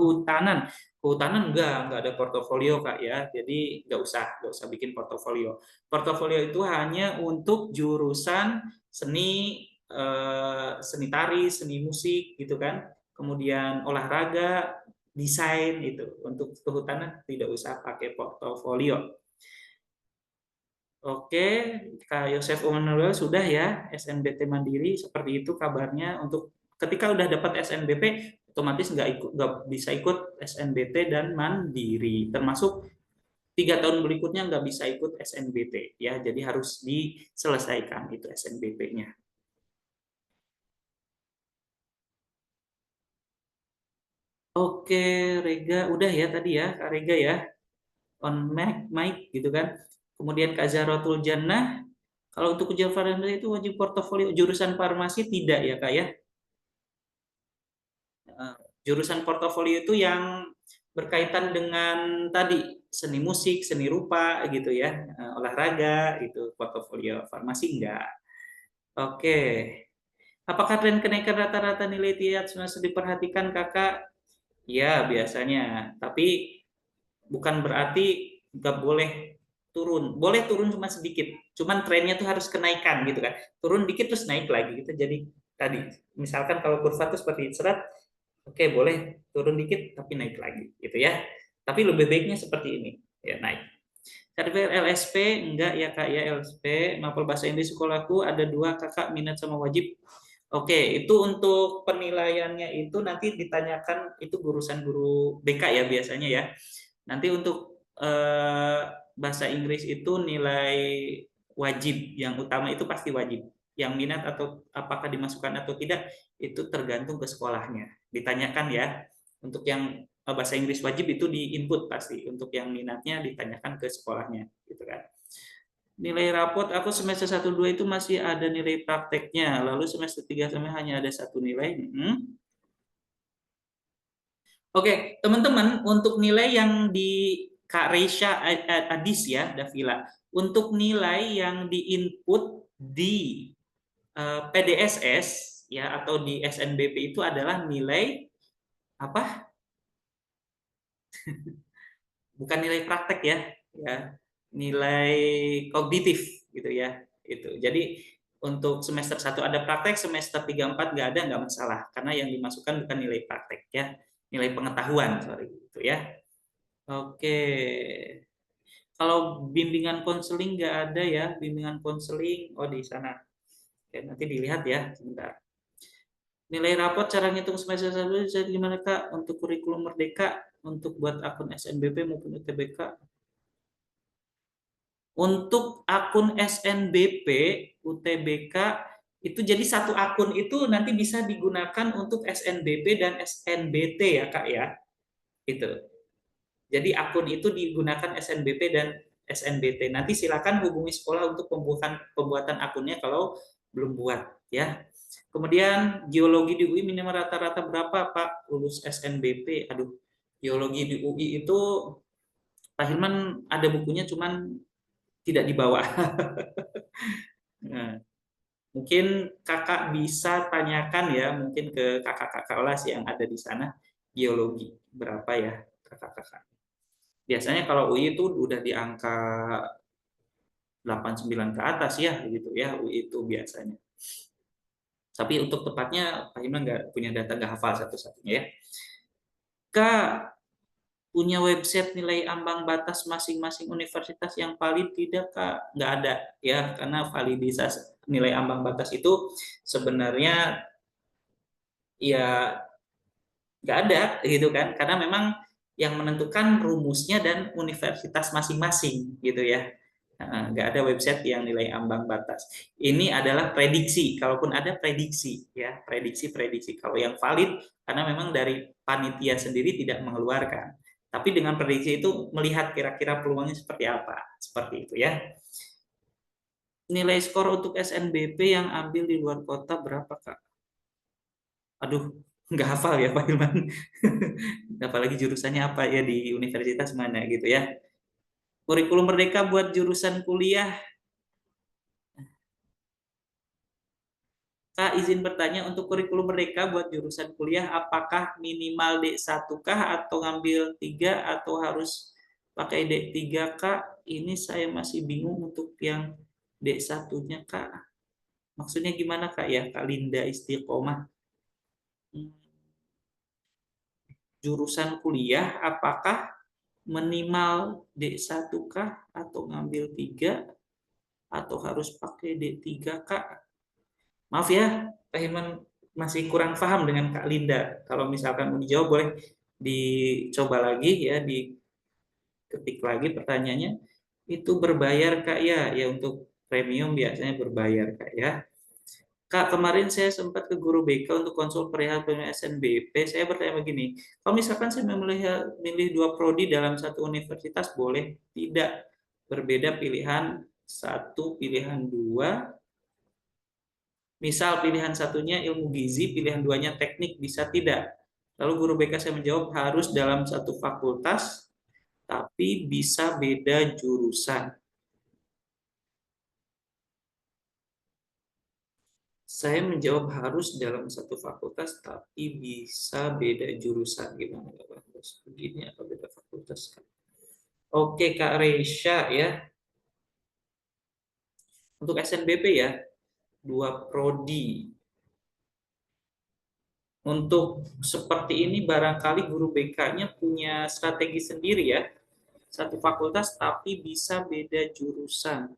kehutanan nggak ada portofolio Kak ya, jadi nggak usah bikin portofolio. Portofolio itu hanya untuk jurusan seni, seni tari, seni musik gitu kan, kemudian olahraga, desain itu. Untuk kehutanan tidak usah pakai portofolio. Oke, Kak Yosef Umanuel sudah ya SNBT Mandiri seperti itu kabarnya. Untuk ketika udah dapat SNBP otomatis nggak bisa ikut SNBT dan Mandiri, termasuk 3 tahun berikutnya nggak bisa ikut SNBT ya. Jadi harus diselesaikan itu SNBP-nya. Oke, Rega udah ya tadi ya Kak Rega ya on mic gitu kan. Kemudian Kak Zahratul Jannah, kalau untuk ujian farmasi itu wajib portofolio. Jurusan farmasi tidak ya Kak ya. Jurusan portofolio itu yang berkaitan dengan tadi seni musik, seni rupa gitu ya, olahraga itu portofolio. Farmasi enggak. Oke. Apakah tren kenaikan rata-rata nilai tiap semester diperhatikan Kakak? Ya, biasanya. Tapi bukan berarti nggak boleh turun. Boleh turun cuma sedikit. Cuman trennya tuh harus kenaikan gitu kan. Turun dikit terus naik lagi gitu. Jadi tadi misalkan kalau kurva itu seperti serat, oke boleh turun dikit tapi naik lagi gitu ya. Tapi lebih baiknya seperti ini ya naik. Sertifikat LSP enggak ya Kak ya LSP. Mapel bahasa Inggris sekolahku ada 2 Kakak minat sama wajib. Oke, itu untuk penilaiannya itu nanti ditanyakan itu guru BK ya biasanya ya. Nanti untuk bahasa Inggris itu nilai wajib, yang utama itu pasti wajib. Yang minat atau apakah dimasukkan atau tidak itu tergantung ke sekolahnya. Ditanyakan ya. Untuk yang bahasa Inggris wajib itu di input pasti. Untuk yang minatnya ditanyakan ke sekolahnya, gitu kan. Nilai rapot aku semester 1-2 itu masih ada nilai prakteknya. Lalu semester 3 sampai hanya ada 1 nilai. Oke, teman-teman, untuk nilai yang di Kak Reisha Adis ya, Davila, untuk nilai yang di-input di PDSS ya atau di SNBP itu adalah nilai apa? Bukan nilai praktek ya, nilai kognitif gitu ya. Itu. Jadi untuk semester 1 ada praktek, semester 3-4 nggak masalah karena yang dimasukkan bukan nilai praktek ya. Nilai pengetahuan, sorry gitu ya. Oke. Kalau bimbingan konseling nggak ada ya, bimbingan konseling di sana. Oke, nanti dilihat ya, sebentar. Nilai rapot cara ngitung semester 1 bisa gimana Kak? Untuk kurikulum Merdeka, untuk buat akun SNBP maupun UTBK. Untuk akun SNBP, UTBK, itu jadi satu akun itu nanti bisa digunakan untuk SNBP dan SNBT ya Kak ya. Itu. Jadi akun itu digunakan SNBP dan SNBT. Nanti silakan hubungi sekolah untuk pembuatan akunnya kalau belum buat ya. Kemudian geologi di UI minimal rata-rata berapa Pak lulus SNBP? Aduh, geologi di UI itu Pak Hilman ada bukunya cuman tidak dibawa. Nah, mungkin kakak bisa tanyakan ya, mungkin ke kakak-kakak kelas yang ada di sana geologi berapa ya kakak-kakak. Biasanya kalau UI itu udah di angka 89 ke atas ya, gitu ya, itu biasanya. Tapi untuk tepatnya Pak Hilman nggak punya data, nggak hafal satu-satunya ya. Kak, punya website nilai ambang batas masing-masing universitas yang valid tidak, Kak? Nggak ada ya, karena validitas nilai ambang batas itu sebenarnya ya nggak ada gitu kan, karena memang yang menentukan rumusnya dan universitas masing-masing gitu ya. Nggak ada website yang nilai ambang batas. Ini adalah prediksi, kalaupun ada prediksi ya, prediksi. Kalau yang valid karena memang dari panitia sendiri tidak mengeluarkan. Tapi dengan prediksi itu melihat kira-kira peluangnya seperti apa, seperti itu ya. Nilai skor untuk SNBP yang ambil di luar kota berapa, Kak? Aduh, nggak hafal ya Pak Hilman. Apalagi jurusannya apa ya, di universitas mana gitu ya. Kurikulum Merdeka buat jurusan kuliah. Kak, izin bertanya, untuk kurikulum Merdeka buat jurusan kuliah apakah minimal D1 kah atau ngambil 3 atau harus pakai D3, Kak? Ini saya masih bingung untuk yang D1-nya, Kak. Maksudnya gimana, Kak ya? Kak Linda Istiqomah. Jurusan kuliah apakah minimal D1 kah atau ngambil 3 atau harus pakai D3, Kak? Maaf ya, Pak Hilman masih kurang paham dengan Kak Linda. Kalau misalkan mau dijawab boleh dicoba lagi ya, diketik lagi pertanyaannya. Itu berbayar, Kak ya? Ya untuk premium biasanya berbayar, Kak ya. Kak, kemarin saya sempat ke guru BK untuk konsul perihal pemilihan SNBP. Saya bertanya begini, kalau misalkan saya memilih 2 prodi dalam satu universitas, boleh tidak berbeda pilihan 1, pilihan 2? Misal pilihan satunya ilmu gizi, pilihan 2-nya teknik, bisa tidak? Lalu guru BK saya menjawab, harus dalam satu fakultas, tapi bisa beda jurusan. Saya menjawab harus dalam satu fakultas, tapi bisa beda jurusan. Gimana? Harus begini atau beda fakultas? Oke, Kak Reisha ya. Untuk SNBP ya, 2 prodi. Untuk seperti ini barangkali guru BK-nya punya strategi sendiri ya. Satu fakultas tapi bisa beda jurusan.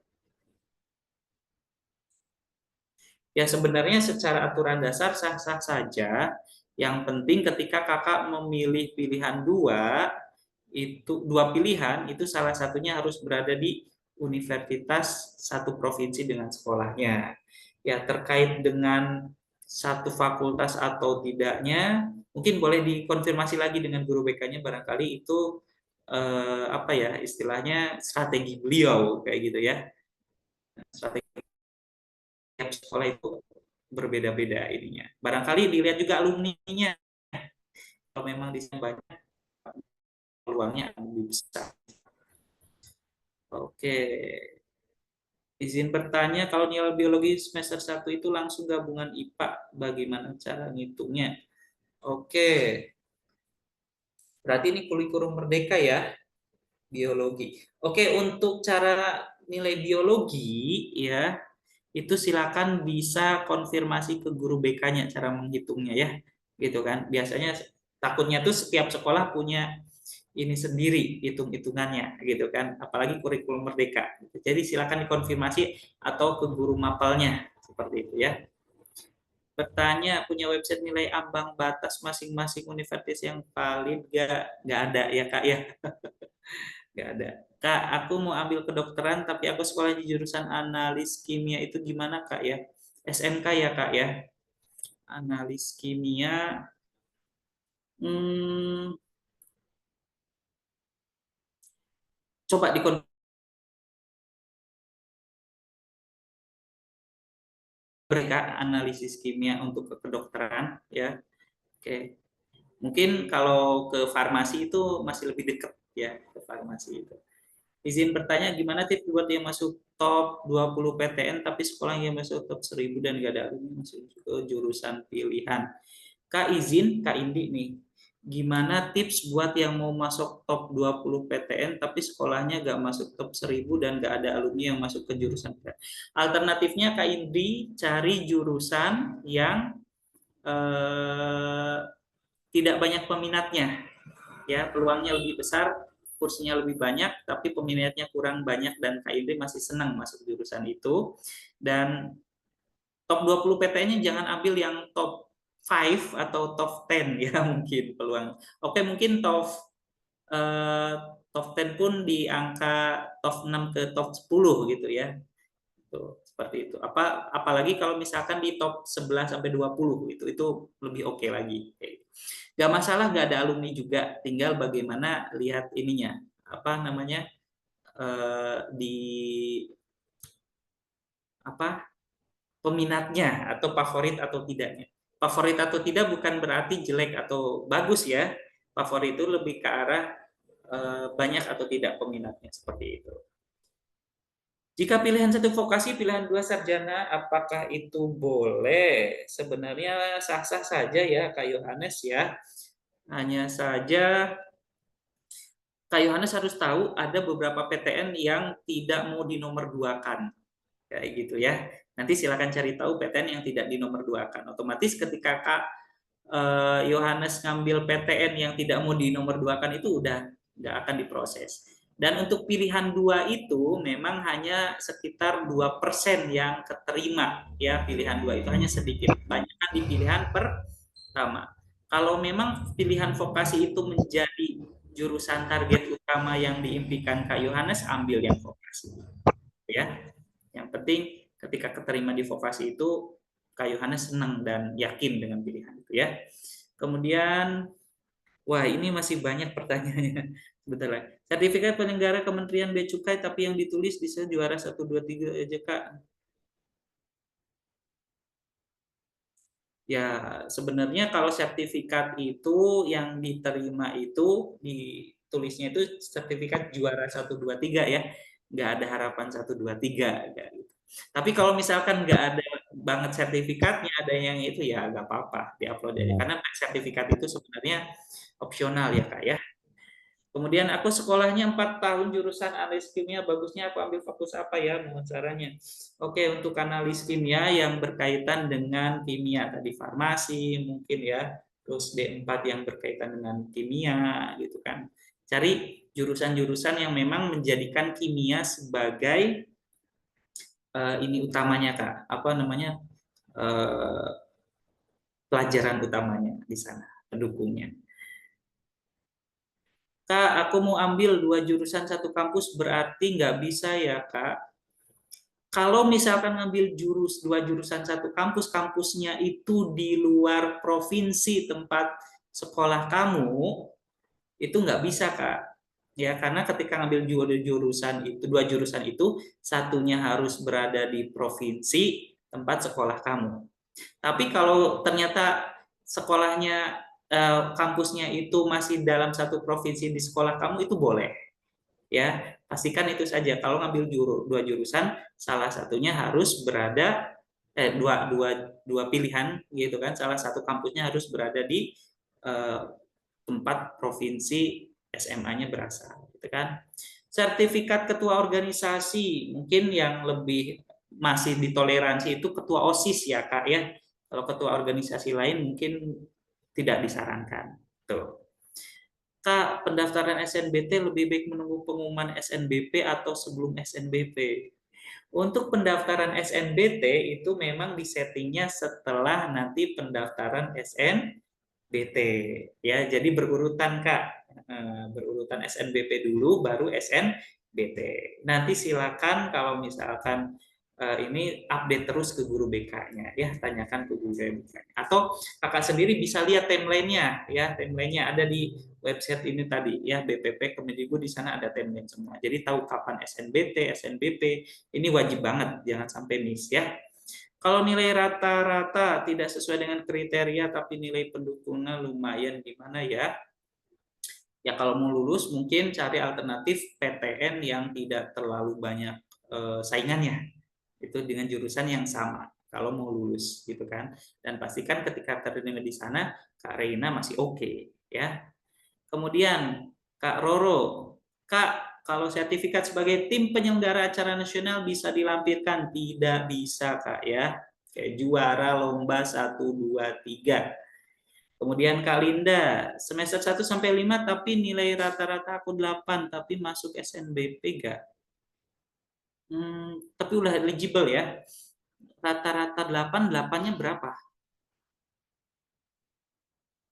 Ya sebenarnya secara aturan dasar sah-sah saja. Yang penting ketika kakak memilih pilihan 2, itu 2 pilihan, itu salah satunya harus berada di universitas satu provinsi dengan sekolahnya. Ya terkait dengan satu fakultas atau tidaknya, mungkin boleh dikonfirmasi lagi dengan guru BK-nya, barangkali itu apa ya istilahnya strategi beliau kayak gitu ya. Strategi tiap sekolah itu berbeda-beda ininya. Barangkali dilihat juga alumni-nya. Kalau memang di sini banyak, peluangnya lebih besar. Oke. Izin bertanya, kalau nilai biologi semester 1 itu langsung gabungan IPA, bagaimana cara ngitungnya? Oke. Berarti ini kurikulum Merdeka ya, biologi. Oke, untuk cara nilai biologi ya, itu silakan bisa konfirmasi ke guru BK-nya cara menghitungnya ya, gitu kan. Biasanya takutnya tuh setiap sekolah punya ini sendiri hitung-hitungannya gitu kan, apalagi kurikulum Merdeka. Jadi silakan dikonfirmasi atau ke guru mapelnya seperti itu ya. Bertanya, punya website nilai ambang batas masing-masing universitas yang valid nggak ada ya Kak ya. Nggak ada. Kak, aku mau ambil kedokteran tapi aku sekolah di jurusan analis kimia, itu gimana Kak ya? SMK ya Kak ya? Analis kimia. Coba dikonfirmasi mereka analisis kimia untuk kedokteran ya. Oke. Mungkin kalau ke farmasi itu masih lebih dekat ya, ke farmasi itu. Izin bertanya, gimana tips buat yang masuk top 20 PTN tapi sekolah yang masuk top 1000 dan gak ada alumni masuk ke jurusan pilihan? Kak izin, Kak Indi nih. gimana tips buat yang mau masuk top 20 PTN tapi sekolahnya nggak masuk top 1000 dan nggak ada alumni yang masuk ke jurusan PTN. Alternatifnya Kak Indri cari jurusan yang tidak banyak peminatnya, ya peluangnya lebih besar, kursinya lebih banyak, tapi peminatnya kurang banyak dan Kak Indri masih senang masuk jurusan itu. Dan top 20 PTN-nya jangan ambil yang top 5 atau top 10 ya mungkin peluang. Oke, mungkin top 10 pun di angka top 6 ke top 10 gitu ya. Tuh, seperti itu. Apalagi kalau misalkan di top 11 sampai 20 itu lebih oke lagi. Gak masalah nggak ada alumni juga, tinggal bagaimana lihat ininya, apa namanya, di apa peminatnya atau favorit atau tidaknya. Favorit atau tidak bukan berarti jelek atau bagus ya. Favorit itu lebih ke arah banyak atau tidak peminatnya, seperti itu. Jika pilihan satu vokasi, pilihan dua sarjana, apakah itu boleh? Sebenarnya sah-sah saja ya Kak Yohanes ya. Hanya saja Kak Yohanes harus tahu ada beberapa PTN yang tidak mau dinomor duakan. Kayak gitu ya. Nanti silakan cari tahu PTN yang tidak dinomor duakan. Otomatis ketika Kak Yohanes ngambil PTN yang tidak mau dinomor duakan itu udah nggak akan diproses. Dan untuk pilihan dua itu memang hanya sekitar 2% yang keterima ya, pilihan dua itu hanya sedikit, banyak kan di pilihan pertama. Kalau memang pilihan vokasi itu menjadi jurusan target utama yang diimpikan Kak Yohanes, ambil yang vokasi ya. Yang penting ketika keterima di vokasi itu Kak Yohanes senang dan yakin dengan pilihan itu ya. Kemudian, wah ini masih banyak pertanyaannya. Sebentar lagi. Sertifikat penyelenggara Kementerian Bea Cukai tapi yang ditulis bisa juara 1, 2, 3 aja Kak. Ya sebenarnya kalau sertifikat itu yang diterima itu ditulisnya itu sertifikat juara 1, 2, 3 ya. Nggak ada harapan 1, 2, 3. Tapi kalau misalkan nggak ada banget sertifikatnya, ada yang itu ya nggak apa-apa diupload aja. Karena sertifikat itu sebenarnya opsional ya Kak ya. Kemudian aku sekolahnya 4 tahun jurusan analis kimia, bagusnya aku ambil fokus apa ya, mohon caranya. Oke, untuk analis kimia yang berkaitan dengan kimia, tadi farmasi mungkin ya, terus D4 yang berkaitan dengan kimia gitu kan. Cari jurusan-jurusan yang memang menjadikan kimia sebagai ini utamanya Kak, apa namanya, pelajaran utamanya di sana, pendukungnya. Kak, aku mau ambil 2 jurusan 1 kampus, berarti nggak bisa ya, Kak? Kalau misalkan ngambil 2 jurusan 1 kampus, kampusnya itu di luar provinsi tempat sekolah kamu, itu nggak bisa, Kak. Ya, karena ketika ngambil 2 jurusan itu, satunya harus berada di provinsi tempat sekolah kamu. Tapi kalau ternyata sekolahnya kampusnya itu masih dalam satu provinsi di sekolah kamu, itu boleh ya, pastikan itu saja. Kalau ngambil 2 jurusan, salah satunya harus berada dua pilihan gitu kan, salah satu kampusnya harus berada di tempat provinsi SMA-nya berasal gitu kan. Sertifikat ketua organisasi mungkin yang lebih masih ditoleransi itu ketua OSIS ya Kak ya. Kalau ketua organisasi lain mungkin tidak disarankan. Tuh. Kak, pendaftaran SNBT lebih baik menunggu pengumuman SNBP atau sebelum SNBP? Untuk pendaftaran SNBT itu memang disettingnya setelah nanti pendaftaran SNBT. Ya, jadi berurutan Kak. Berurutan SNBP dulu, baru SNBT. Nanti silakan kalau misalkan ini update terus ke guru BK-nya ya, tanyakan ke guru BK-nya. Atau Kakak sendiri bisa lihat timeline-nya ya, timeline-nya ada di website ini tadi ya, BPP Kemendikbud, di sana ada timeline semua. Jadi tahu kapan SNBT, SNBP, ini wajib banget, jangan sampai miss ya. Kalau nilai rata-rata tidak sesuai dengan kriteria tapi nilai pendukungnya lumayan, gimana ya? Ya kalau mau lulus mungkin cari alternatif PTN yang tidak terlalu banyak saingannya. Itu dengan jurusan yang sama kalau mau lulus gitu kan. Dan pastikan ketika terima di sana Kak Reina masih oke ya. Kemudian Kak Roro, Kak, kalau sertifikat sebagai tim penyelenggara acara nasional bisa dilampirkan? Tidak bisa, Kak, ya. Kayak juara lomba 1, 2, 3. Kemudian Kak Linda, semester 1 sampai 5 tapi nilai rata-rata aku 8, tapi masuk SNBP enggak? Tapi udah eligible ya. Rata-rata 8, 8-nya berapa?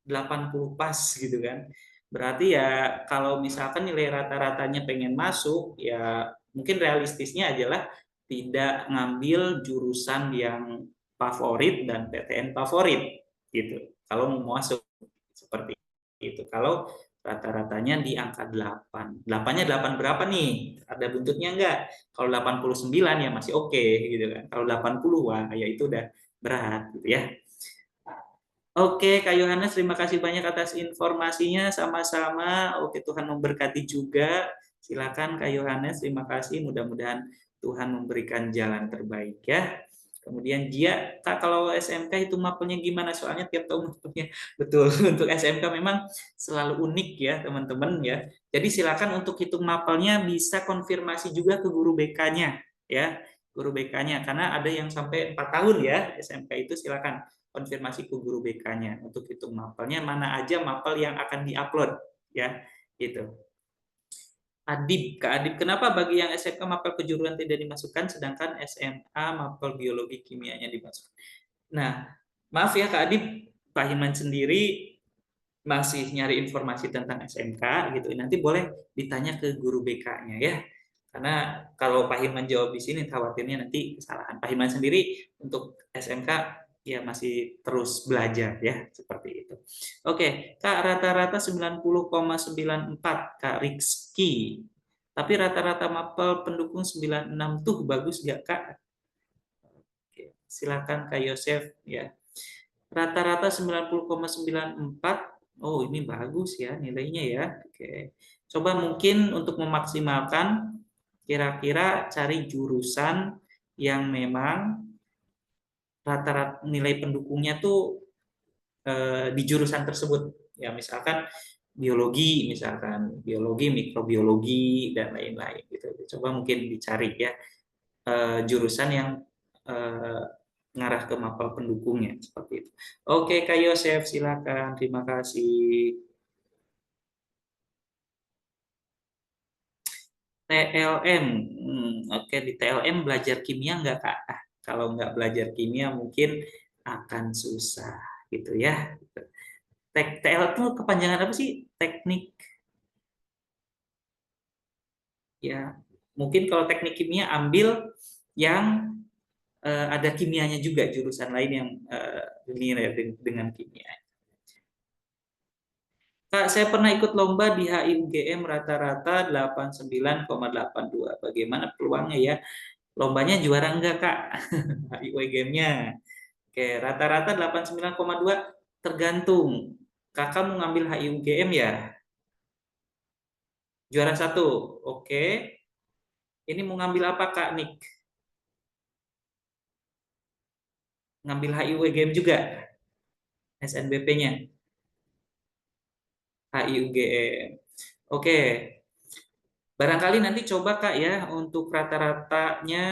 80 pas gitu kan. Berarti ya kalau misalkan nilai rata-ratanya pengen masuk, ya mungkin realistisnya adalah tidak ngambil jurusan yang favorit dan PTN favorit gitu. Kalau mau masuk seperti itu. Kalau rata-ratanya di angka 8. 8-nya 8 berapa nih? Ada buntutnya enggak? Kalau 89 ya masih oke gitu kan. Kalau 80 wah ya itu udah berat gitu ya. Oke, Kak Yohanes, terima kasih banyak atas informasinya. Sama-sama. Oke, Tuhan memberkati juga. Silakan Kak Yohanes, terima kasih. Mudah-mudahan Tuhan memberikan jalan terbaik ya. Kemudian Gia, Kak, kalau SMK itu mapelnya gimana? Soalnya tiap tahun mapelnya betul. Untuk SMK memang selalu unik ya, teman-teman ya. Jadi silakan untuk hitung mapelnya bisa konfirmasi juga ke guru BK-nya ya. Guru BK-nya karena ada yang sampai 4 tahun ya SMK itu, silakan konfirmasi ke guru BK-nya untuk hitung mapelnya, mana aja mapel yang akan diupload ya gitu. Adib, Kak Adib, kenapa bagi yang SMK mapel kejuruan tidak dimasukkan sedangkan SMA mapel biologi kimianya dimasukkan? Nah, maaf ya Kak Adib, Pak Himan sendiri masih nyari informasi tentang SMK gitu. Nanti boleh ditanya ke guru BK-nya ya. Karena kalau Pak Himan jawab di sini khawatirnya nanti kesalahan. Pak Himan sendiri untuk SMK ya masih terus belajar ya, seperti itu. Oke, Kak, rata-rata 90,94 Kak Rizky. Tapi rata-rata mapel pendukung 96 tuh bagus nggak Kak? Oke, silakan Kak Yosef ya. Rata-rata 90,94. Oh, ini bagus ya nilainya ya. Oke. Coba mungkin untuk memaksimalkan kira-kira cari jurusan yang memang rata-rata nilai pendukungnya tuh di jurusan tersebut ya, misalkan biologi, mikrobiologi dan lain-lain gitu. Coba mungkin dicari ya jurusan yang ngarah ke mapel pendukungnya seperti itu. Oke, Kak Yosef silakan. Terima kasih. TLM, oke, di TLM belajar kimia nggak Kak? Kalau nggak belajar kimia mungkin akan susah gitu ya. TL itu kepanjangan apa sih? Teknik ya. Mungkin kalau teknik kimia ambil yang ada kimianya juga, jurusan lain yang nilai dengan kimia. Kak, saya pernah ikut lomba di HIUGM rata-rata 89,82. Bagaimana peluangnya ya? Lombanya juara enggak, Kak? HIUGM-nya. Oke, rata-rata 89,2 tergantung. Kakak mau ngambil HIUGM ya? Juara 1. Oke. Ini mau ngambil apa, Kak Nick? Ngambil HIUGM juga? SNBP-nya? HIUGM. Oke. Barangkali nanti coba Kak ya untuk rata-ratanya.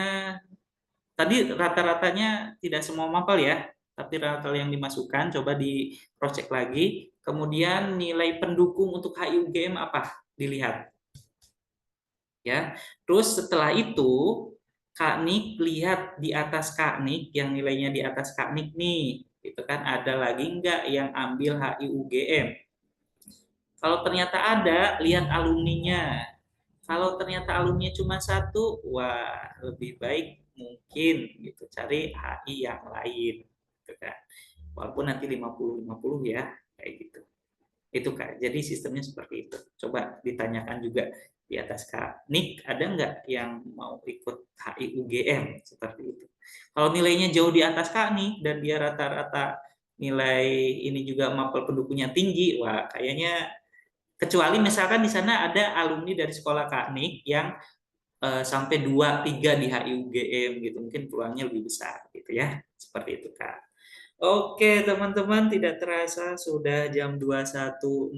Tadi rata-ratanya tidak semua mapel ya, tapi rata-rata yang dimasukkan coba di cross check lagi. Kemudian nilai pendukung untuk HIUGM apa? Dilihat. Ya. Terus setelah itu Kak Nik lihat di atas Kak Nik yang nilainya di atas Kak Nik nih. Itu kan ada lagi enggak yang ambil HIUGM? Kalau ternyata ada, lihat alumninya. Kalau ternyata alumni cuma 1, wah lebih baik mungkin gitu cari HI yang lain, gitu kan. Walaupun nanti 50-50 ya, kayak gitu. Itu Kak. Jadi sistemnya seperti itu. Coba ditanyakan juga di atas Kak Nik, ada nggak yang mau ikut HI UGM seperti itu. Kalau nilainya jauh di atas Kak Nik dan dia rata-rata nilai ini juga mapel pendukungnya tinggi, wah kayaknya kecuali misalkan di sana ada alumni dari sekolah Kak Nik yang sampai 2-3 di HI-UGM gitu. Mungkin peluangnya lebih besar gitu ya. Seperti itu, Kak. Oke, teman-teman, tidak terasa sudah jam 21.04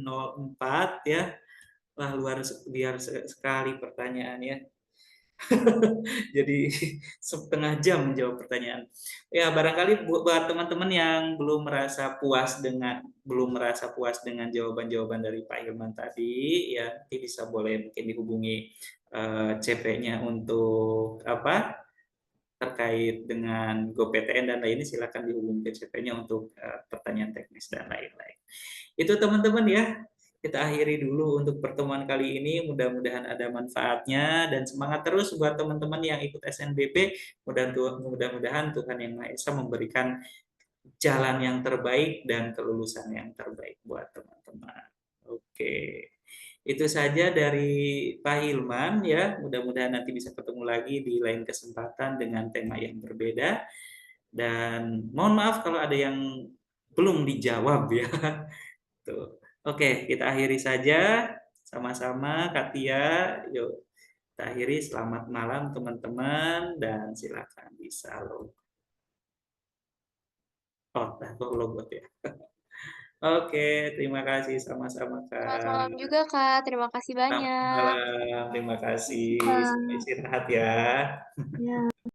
ya. Wah, biar sekali pertanyaannya. Jadi setengah jam menjawab pertanyaan. Ya, barangkali buat teman-teman yang belum merasa puas dengan jawaban-jawaban dari Pak Hilman tadi, ya nanti bisa boleh mungkin dihubungi CP-nya untuk apa terkait dengan GoPTN dan lainnya, silakan dihubungi ke CP-nya untuk pertanyaan teknis dan lain-lain. Itu teman-teman ya. Kita akhiri dulu untuk pertemuan kali ini. Mudah-mudahan ada manfaatnya dan semangat terus buat teman-teman yang ikut SNBP. Mudah-mudahan Tuhan Yang Maha Esa memberikan jalan yang terbaik dan kelulusan yang terbaik buat teman-teman. Oke. Itu saja dari Pak Hilman ya. Mudah-mudahan nanti bisa ketemu lagi di lain kesempatan dengan tema yang berbeda. Dan mohon maaf kalau ada yang belum dijawab ya. Tuh. Oke, kita akhiri saja sama-sama Kak Tia. Yuk, kita akhiri. Selamat malam teman-teman dan silakan bisa log. Oh, logot ya. Oke, terima kasih sama-sama Kak. Selamat malam juga Kak, terima kasih banyak. Selamat malam, terima kasih. Istirahat ya. Ya.